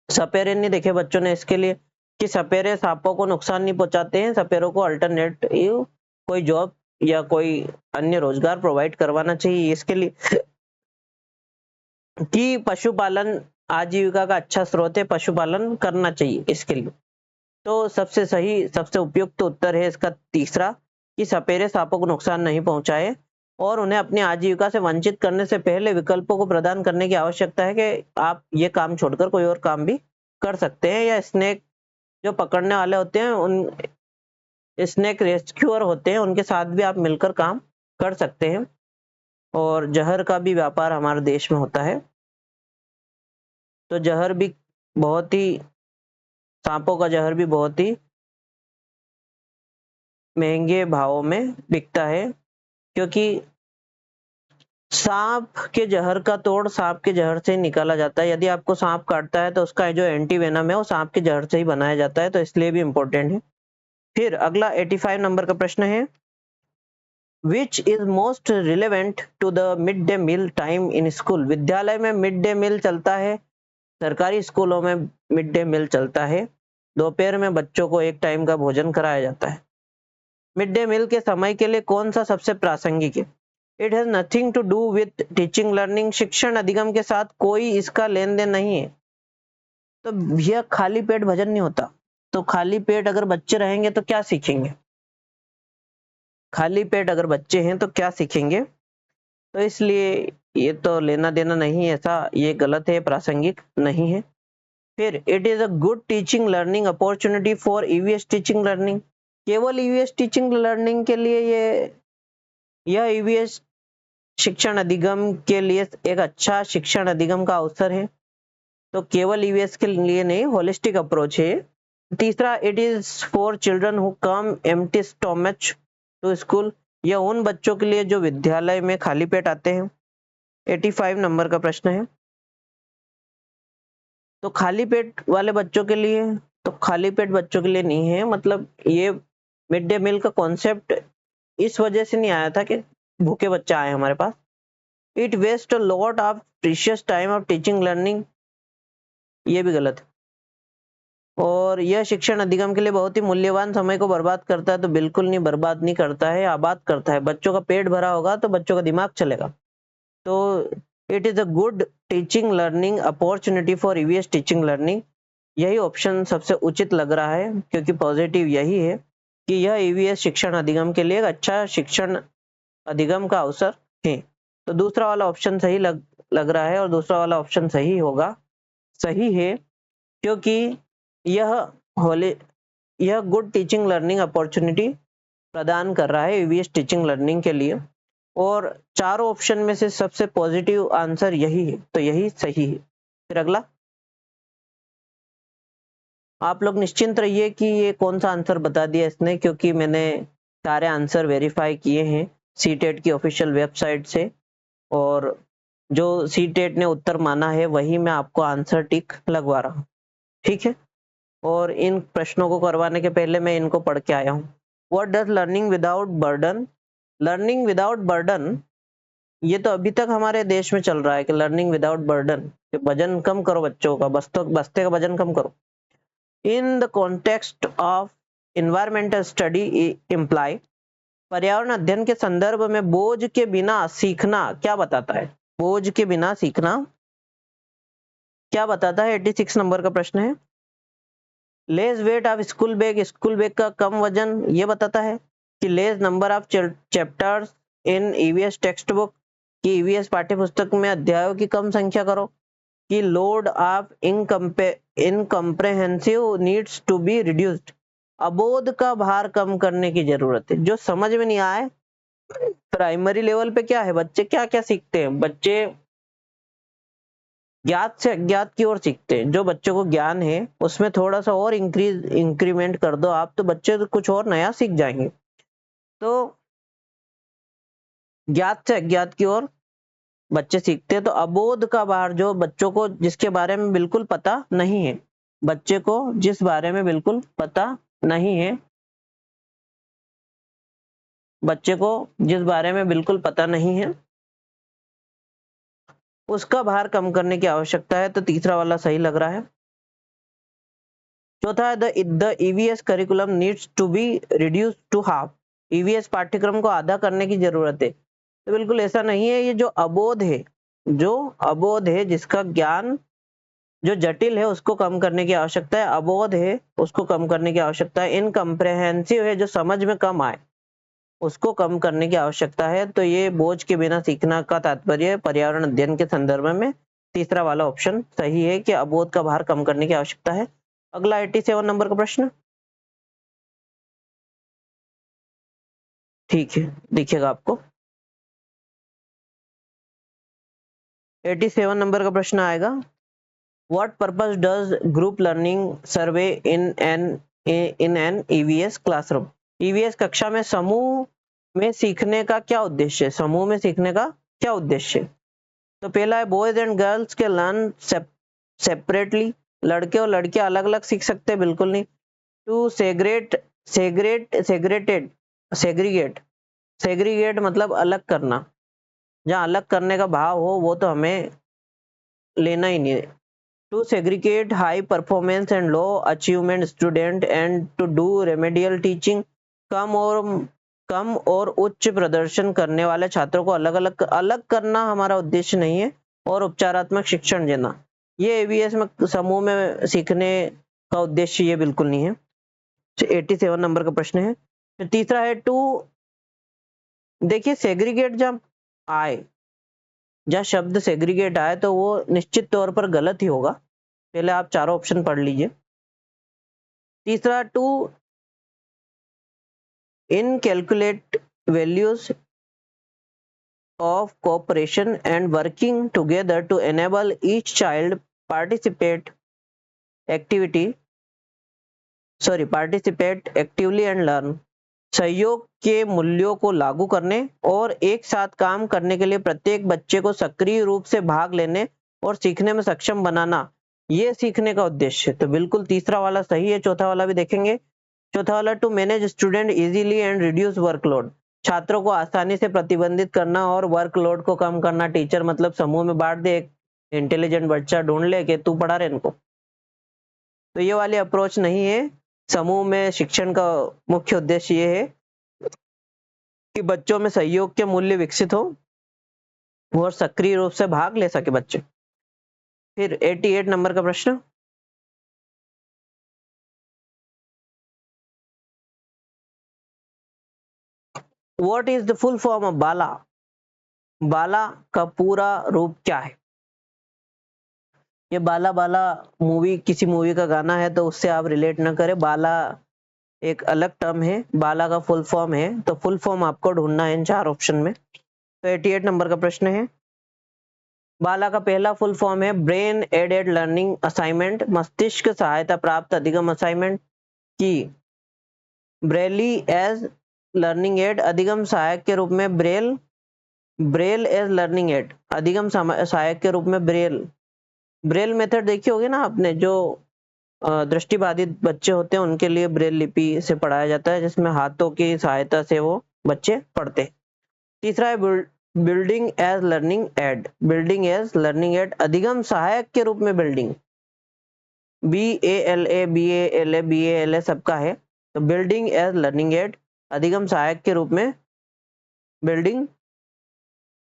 सपेरे नहीं देखे बच्चों ने इसके लिए कि सपेरे सांपों को नुकसान नहीं पहुंचाते हैं, सपेरों को अल्टरनेट कोई जॉब या कोई अन्य रोजगार प्रोवाइड करवाना चाहिए इसके लिए, कि पशुपालन आजीविका का अच्छा स्रोत है, पशुपालन करना चाहिए इसके लिए। तो सबसे सही, सबसे उपयुक्त उत्तर है इसका तीसरा, कि सपेरे सांपों को नुकसान नहीं पहुंचाए और उन्हें अपनी आजीविका से वंचित करने से पहले विकल्पों को प्रदान करने की आवश्यकता है, कि आप ये काम छोड़कर कोई और काम भी कर सकते हैं, या स्नेक जो पकड़ने वाले होते हैं, उन स्नेक रेस्क्यूअर होते हैं, उनके साथ भी आप मिलकर काम कर सकते हैं। और जहर का भी व्यापार हमारे देश में होता है, तो जहर भी बहुत ही, सांपों का जहर भी बहुत ही महंगे भावों में बिकता है, क्योंकि सांप के जहर का तोड़ सांप के जहर से ही निकाला जाता है। यदि आपको सांप काटता है तो उसका जो एंटीवेनम है वो सांप के जहर से ही बनाया जाता है, तो इसलिए भी इंपॉर्टेंट है। फिर अगला 85 नंबर का प्रश्न है, which is most relevant to the mid day meal time in school? विद्यालय में मिड डे मील चलता है, सरकारी स्कूलों में मिड डे मील चलता है, दोपहर में बच्चों को एक टाइम का भोजन कराया जाता है। मिड डे मील के समय के लिए कौन सा सबसे प्रासंगिक है? It has nothing to do with teaching learning, शिक्षण अधिगम के साथ कोई इसका लेन देन नहीं है। तो यह खाली पेट भजन नहीं होता। तो खाली पेट अगर बच्चे रहेंगे तो क्या सीखेंगे? खाली पेट अगर बच्चे हैं तो क्या सीखेंगे? तो इसलिए ये तो लेना देना नहीं है, ऐसा ये गलत है, प्रासंगिक नहीं है। फिर it is a good teaching learning opportunity for EVS teaching learning, केवल ईवीएस टीचिंग लर्निंग के लिए यह ईवीएस शिक्षण अधिगम के लिए एक अच्छा शिक्षण अधिगम का अवसर है। तो केवल ईवीएस के लिए नहीं, होलिस्टिक अप्रोच है। तीसरा, it is for children who come empty stomach to school, यह उन बच्चों के लिए जो विद्यालय में खाली पेट आते हैं। 85 नंबर का प्रश्न है। तो खाली पेट वाले बच्चों के लिए, तो खाली पेट बच्चों के लिए नहीं है, मतलब ये मिड डे मील का कॉन्सेप्ट इस वजह से नहीं आया था कि भूखे बच्चे आए हमारे पास। It waste a lot of precious time of teaching learning, ये भी गलत है। और यह शिक्षण अधिगम के लिए बहुत ही मूल्यवान समय को बर्बाद करता है, तो बिल्कुल नहीं, बर्बाद नहीं करता है, आबाद करता है। बच्चों का पेट भरा होगा तो बच्चों का दिमाग चलेगा। तो it is a good teaching learning opportunity for EVS teaching learning, यही ऑप्शन सबसे उचित लग रहा है, क्योंकि पॉजिटिव यही है कि यह ईवीएस शिक्षण अधिगम के लिए एक अच्छा शिक्षण अधिगम का अवसर है। तो दूसरा वाला ऑप्शन सही लग रहा है, और दूसरा वाला ऑप्शन सही होगा, सही है, क्योंकि यह होली यह गुड टीचिंग लर्निंग अपॉर्चुनिटी प्रदान कर रहा है ईवीएस टीचिंग लर्निंग के लिए। और चारों ऑप्शन में से सबसे पॉजिटिव आंसर यही है, तो यही सही है। फिर अगला, आप लोग निश्चिंत रहिए कि ये कौन सा आंसर बता दिया इसने, क्योंकि मैंने सारे आंसर वेरीफाई किए हैं सीटेट की ऑफिशियल वेबसाइट से, और जो सीटेट ने उत्तर माना है वही मैं आपको आंसर टिक लगवा रहा हूँ, ठीक है। और इन प्रश्नों को करवाने के पहले मैं इनको पढ़ के आया हूँ। What does learning without burden? Learning without burden, ये तो अभी तक हमारे देश में चल रहा है कि लर्निंग विदाउट बर्डन, वजन कम करो बच्चों का, बस्ते का वजन कम करो। In the context of environmental study imply, पर्यावरण अध्ययन के संदर्भ में बोझ के बिना सीखना क्या बताता है? बोझ के बिना सीखना क्या बताता है? 86 नंबर का प्रश्न है। Less weight of school bag का कम वजन ये बताता है, कि less number of chapters in EVS textbook, कि ईवीएस पाठ्य पुस्तक में अध्यायों की कम संख्या करो, कि load of incomprehensive needs to be reduced, अबोध का भार कम करने की जरूरत है। जो समझ में नहीं आए, प्राइमरी लेवल पे क्या है, बच्चे क्या क्या सीखते हैं, बच्चे ज्ञात से अज्ञात की ओर सीखते हैं। जो बच्चों को ज्ञान है उसमें थोड़ा सा और इंक्रीमेंट कर दो आप, तो बच्चे तो कुछ और नया सीख जाएंगे। तो ज्ञात से अज्ञात की ओर बच्चे सीखते हैं। तो अबोध का भार, जो बच्चों को जिसके बारे में बिल्कुल पता नहीं है, बच्चे को जिस बारे में बिल्कुल पता नहीं है, बच्चे को जिस बारे में बिल्कुल पता नहीं है, उसका भार कम करने की आवश्यकता है। तो तीसरा वाला सही लग रहा है। चौथा है the EVS curriculum needs to be reduce to half. EVS पाठ्यक्रम को आधा करने की जरूरत है। तो बिल्कुल ऐसा नहीं है। ये जो अबोध है, जो अबोध है, जिसका ज्ञान जो जटिल है उसको कम करने की आवश्यकता है, अबोध है उसको कम करने की आवश्यकता है, इनकम्प्रेहेंसिव है जो समझ में कम आए उसको कम करने की आवश्यकता है। तो ये बोझ के बिना सीखना का तात्पर्य पर्यावरण अध्ययन के संदर्भ में तीसरा वाला ऑप्शन सही है कि अबोध का भार कम करने की आवश्यकता है। अगला 87 नंबर का प्रश्न, ठीक है, दिखेगा आपको। 87 नंबर का प्रश्न आएगा, what purpose does group learning survey in an EVS classroom. EVS कक्षा में समूह में सीखने का क्या उद्देश्य है? समूह में सीखने का क्या उद्देश्य है? तो पहला है बॉयज एंड गर्ल्स के लर्न सेपरेटली। लड़के और लड़कियां अलग अलग सीख सकते हैं? बिल्कुल नहीं। टू सेग्रेटेड सेग्रीगेट सेग्रीगेट मतलब अलग करना। जहाँ अलग करने का भाव हो वो तो हमें लेना ही नहीं है। To segregate high performance and low achievement student and to do remedial teaching. कम और उच्च प्रदर्शन करने वाले छात्रों को अलग अलग करना हमारा उद्देश्य नहीं है। और उपचारात्मक शिक्षण देना, ये एवीएस में समूह में सीखने का उद्देश्य ये बिल्कुल नहीं है। 87 नंबर का प्रश्न है। फिर तीसरा है टू, देखिए सेग्रीगेट जब आए, जहाँ शब्द सेग्रीगेट आए तो वो निश्चित तौर पर गलत ही होगा। पहले आप चारों ऑप्शन पढ़ लीजिए। तीसरा, to inculcate values of cooperation and working together to enable each child participate actively and learn। सहयोग के मूल्यों को लागू करने और एक साथ काम करने के लिए प्रत्येक बच्चे को सक्रिय रूप से भाग लेने और सीखने में सक्षम बनाना, ये सीखने का उद्देश्य। तो बिल्कुल तीसरा वाला सही है। चौथा वाला भी देखेंगे। चौथा वाला to manage student easily and reduce workload. छात्रों को आसानी से प्रतिबंधित करना और वर्कलोड को कम करना। टीचर मतलब समूह में बांट दे, एक इंटेलिजेंट बच्चा ढूंढ ले कि तू पढ़ा रहे इनको, तो ये वाली अप्रोच नहीं है। समूह में शिक्षण का मुख्य उद्देश्य ये है कि बच्चों में सहयोग के मूल्य विकसित हो और सक्रिय रूप से भाग ले सके बच्चे। फिर 88 नंबर का प्रश्न, what is the full form of BALA. BALA का पूरा रूप क्या है? ये बाला बाला मूवी, किसी मूवी का गाना है तो उससे आप रिलेट ना करें। बाला एक अलग टर्म है, बाला का फुल फॉर्म है। तो फुल फॉर्म आपको ढूंढना है इन चार ऑप्शन में। तो 88 नंबर का प्रश्न है, बाला का पहला फुल फॉर्म है ब्रेन एडेड लर्निंग असाइनमेंट, मस्तिष्क सहायता प्राप्त अधिगम असाइनमेंट की। ब्रेली एज लर्निंग एड, अधिगम सहायक के रूप में ब्रेल एज लर्निंग एड, अधिगम सहायक के रूप में ब्रेल मेथड देखी होगी ना आपने, जो दृष्टिबाधित बच्चे होते हैं उनके लिए ब्रेल लिपि से पढ़ाया जाता है, जिसमें हाथों की सहायता से वो बच्चे पढ़ते हैं। तीसरा है बिल्डिंग एज लर्निंग एड, अधिगम सहायक के रूप में बिल्डिंग, BALA सबका है। तो बिल्डिंग एज लर्निंग एड, अधिगम सहायक के रूप में बिल्डिंग।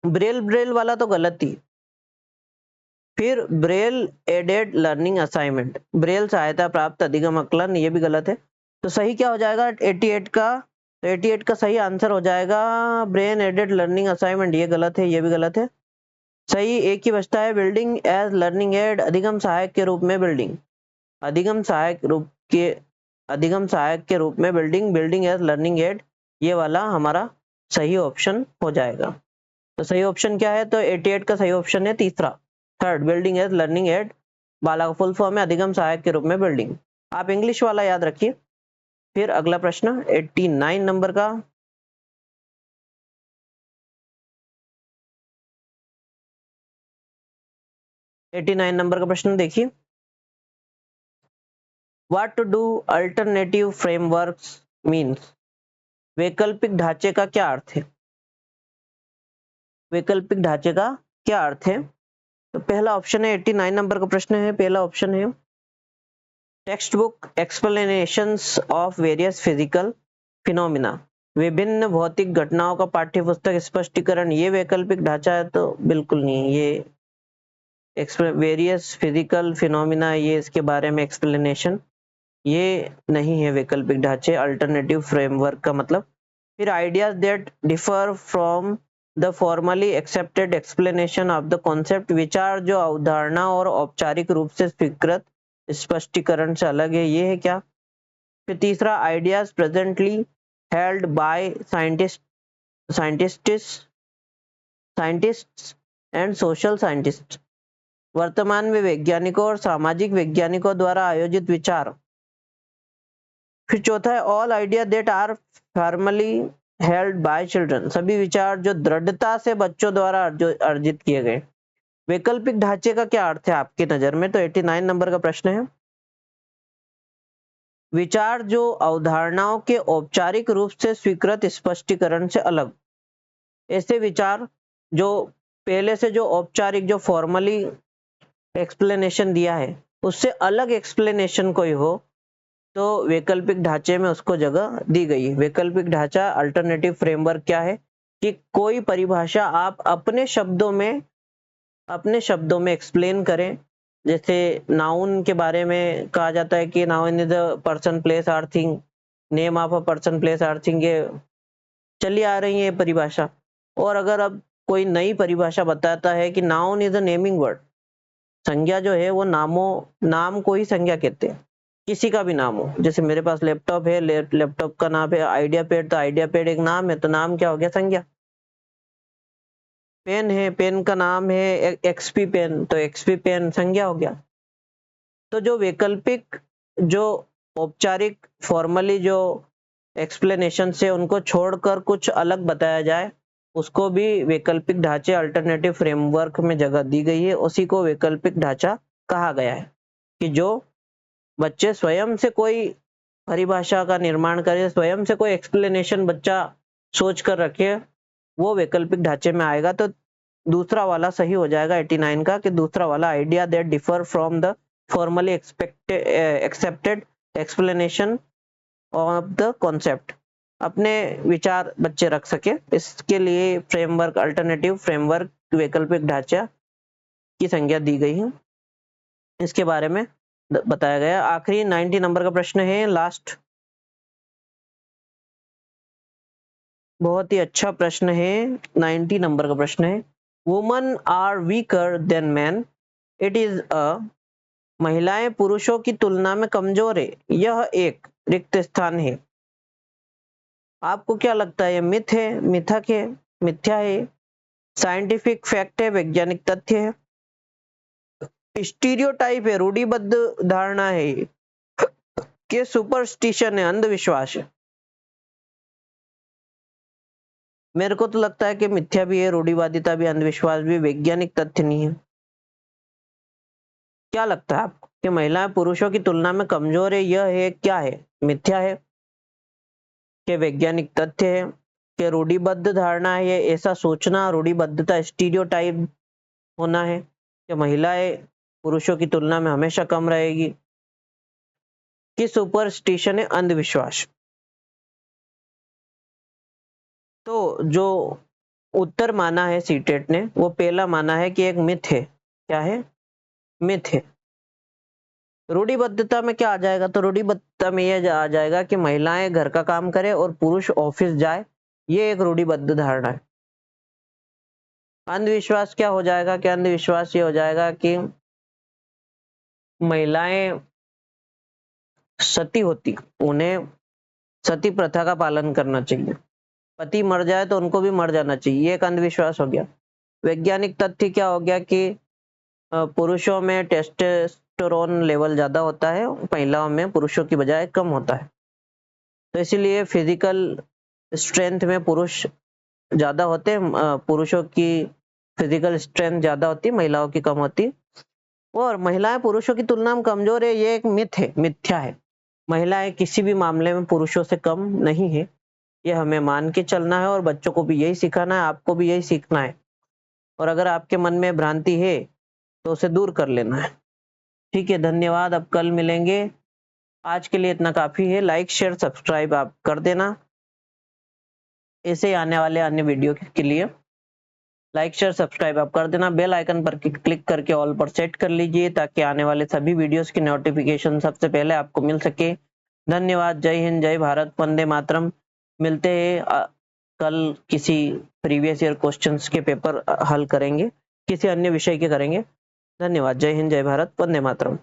ब्रेल वाला तो गलत ही। फिर Braille aided learning assignment, Braille सहायता प्राप्त अधिगम आकलन, ये भी गलत है। तो सही क्या हो जाएगा 88 का? तो 88 का सही आंसर हो जाएगा ब्रेन एडेड लर्निंग असाइनमेंट। ये गलत है, ये भी गलत है। सही एक ही बचता है, बिल्डिंग एज लर्निंग एड, अधिगम सहायक के रूप में बिल्डिंग, अधिगम सहायक के रूप में बिल्डिंग एज लर्निंग एड, ये वाला हमारा सही ऑप्शन हो जाएगा। तो सही ऑप्शन क्या है? तो 88 का सही ऑप्शन है तीसरा, third, building as learning aid, BALA का फुल फॉर्म है अधिगम सहायक के रूप में बिल्डिंग। आप इंग्लिश वाला याद रखिए। फिर अगला प्रश्न 89 नंबर का, प्रश्न देखिए, what do alternative frameworks means, वैकल्पिक ढांचे का क्या अर्थ है? वैकल्पिक ढांचे का क्या अर्थ है? तो पहला ऑप्शन है, 89 नंबर का प्रश्न है, पहला ऑप्शन है text book explanations of various physical phenomena, विभिन्न भौतिक घटनाओं का पाठ्य पुस्तक स्पष्टीकरण, ये वैकल्पिक ढांचा है? तो बिल्कुल नहीं। ये वेरियस फिजिकल फिनोमिना, ये इसके बारे में एक्सप्लेनेशन, ये नहीं है वैकल्पिक ढांचे, अल्टरनेटिव फ्रेमवर्क का मतलब। फिर ideas that differ from the formally accepted explanation of the concept, विचार जो अवधारणा और औपचारिक रूप से स्वीकृत स्पष्टीकरण से अलग है, ये है क्या? फिर तीसरा, ideas presently held by scientists and social scientist, वर्तमान में वैज्ञानिकों और सामाजिक वैज्ञानिकों द्वारा आयोजित विचार। फिर चौथा है, all idea that are formally held by children, सभी विचार जो दृढ़ता से बच्चों द्वारा अर्जित किए गए। वैकल्पिक ढांचे का क्या अर्थ है आपकी नजर में? तो 89 नंबर का प्रश्न है, विचार जो अवधारणाओं के औपचारिक रूप से स्वीकृत स्पष्टीकरण से अलग, ऐसे विचार जो पहले से जो औपचारिक जो फॉर्मली एक्सप्लेनेशन दिया है उससे अलग एक्सप्लेनेशन कोई हो, तो वैकल्पिक ढांचे में उसको जगह दी गई है। वैकल्पिक ढांचा, अल्टरनेटिव फ्रेमवर्क क्या है कि कोई परिभाषा आप अपने शब्दों में एक्सप्लेन करें। जैसे नाउन के बारे में कहा जाता है कि noun is a person place or thing, name of a person place or thing, ये चली आ रही है परिभाषा। और अगर अब कोई नई परिभाषा बताता है कि noun is a naming word, संज्ञा जो है वो नाम को ही संज्ञा कहते हैं, किसी का भी नाम हो। जैसे मेरे पास लैपटॉप है, लैपटॉप का नाम है आइडिया पैड, तो आइडिया पैड एक नाम है, तो नाम क्या हो गया? संज्ञा। पेन है, पेन का नाम है एक्सपी पेन, तो एक्सपी पेन संज्ञा हो गया। तो जो वैकल्पिक, जो औपचारिक फॉर्मली जो एक्सप्लेनेशन से उनको छोड़कर कुछ अलग बताया जाए, उसको भी वैकल्पिक ढांचे, अल्टरनेटिव फ्रेमवर्क में जगह दी गई है। उसी को वैकल्पिक ढांचा कहा गया है कि जो बच्चे स्वयं से कोई परिभाषा का निर्माण करे, स्वयं से कोई एक्सप्लेनेशन बच्चा सोच कर रखे, वो वैकल्पिक ढांचे में आएगा। तो दूसरा वाला सही हो जाएगा 89 का, कि दूसरा वाला, idea that differ from the formally accepted explanation of the concept, अपने विचार बच्चे रख सके, इसके लिए फ्रेमवर्क, अल्टरनेटिव फ्रेमवर्क, वैकल्पिक ढांचा की संज्ञा दी गई है, इसके बारे में बताया गया। आखिरी 90 नंबर का प्रश्न है, लास्ट, बहुत ही अच्छा प्रश्न है, 90 नंबर का प्रश्न है, woman are weaker than man, it is a, महिलाएं पुरुषों की तुलना में कमजोर है, यह एक रिक्त स्थान है। आपको क्या लगता है, ये मिथ है, मिथक है, मिथ्या है, साइंटिफिक फैक्ट है, वैज्ञानिक तथ्य है, स्टीरियोटाइप है, रूढ़िबद्ध धारणा है, कि सुपरस्टिशन है, अंधविश्वास है? मेरे को तो लगता है कि मिथ्या भी है, रूढ़िवादिता भी, अंधविश्वास भी, वैज्ञानिक तथ्य नहीं है। क्या लगता है आपको कि महिलाएं पुरुषों की तुलना में कमजोर है, यह है क्या है, मिथ्या है कि वैज्ञानिक तथ्य है, कि रूढ़िबद्ध धारणा है, ये ऐसा सोचना, रूढ़िबद्धता, स्टीरियोटाइप होना है कि महिलाएं पुरुषों की तुलना में हमेशा कम रहेगी, कि सुपरस्टिशन है, अंधविश्वास? तो जो उत्तर माना है सीटेट ने, वो पहला माना है कि एक मिथ है। क्या है? मिथ है। रूढ़िबद्धता में क्या आ जाएगा? तो रूढ़िबद्धता में यह आ जाएगा कि महिलाएं घर का काम करें और पुरुष ऑफिस जाए, ये एक रूढ़िबद्ध धारणा है। अंधविश्वास क्या हो जाएगा? कि अंधविश्वास ये हो जाएगा कि महिलाएं सती होती, उन्हें सती प्रथा का पालन करना चाहिए, पति मर जाए तो उनको भी मर जाना चाहिए, ये एक अंधविश्वास हो गया। वैज्ञानिक तथ्य क्या हो गया? कि पुरुषों में टेस्टोस्टेरोन लेवल ज़्यादा होता है, महिलाओं में पुरुषों की बजाय कम होता है। तो इसीलिए फिजिकल स्ट्रेंथ में पुरुष ज़्यादा होते हैं, पुरुषों की फिजिकल स्ट्रेंथ ज़्यादा होती है, महिलाओं की कम होती है। और महिलाएं पुरुषों की तुलना में कमजोर है, ये एक मिथ है, मिथ्या है। महिलाएं किसी भी मामले में पुरुषों से कम नहीं है, ये हमें मान के चलना है और बच्चों को भी यही सिखाना है, आपको भी यही सीखना है। और अगर आपके मन में भ्रांति है तो उसे दूर कर लेना है। ठीक है, धन्यवाद। अब कल मिलेंगे। आज के लिए इतना काफी है। लाइक शेयर सब्सक्राइब आप कर देना। ऐसे ही आने वाले अन्य वीडियो के लिए लाइक शेयर सब्सक्राइब आप कर देना। बेल आइकन पर क्लिक करके ऑल पर सेट कर लीजिए ताकि आने वाले सभी वीडियोस की नोटिफिकेशन सबसे पहले आपको मिल सके। धन्यवाद। जय हिंद, जय भारत, वंदे मातरम। मिलते हैं कल किसी प्रीवियस ईयर क्वेश्चंस के पेपर हल करेंगे, किसी अन्य विषय के करेंगे। धन्यवाद। जय हिंद, जय भारत, वंदे मातरम।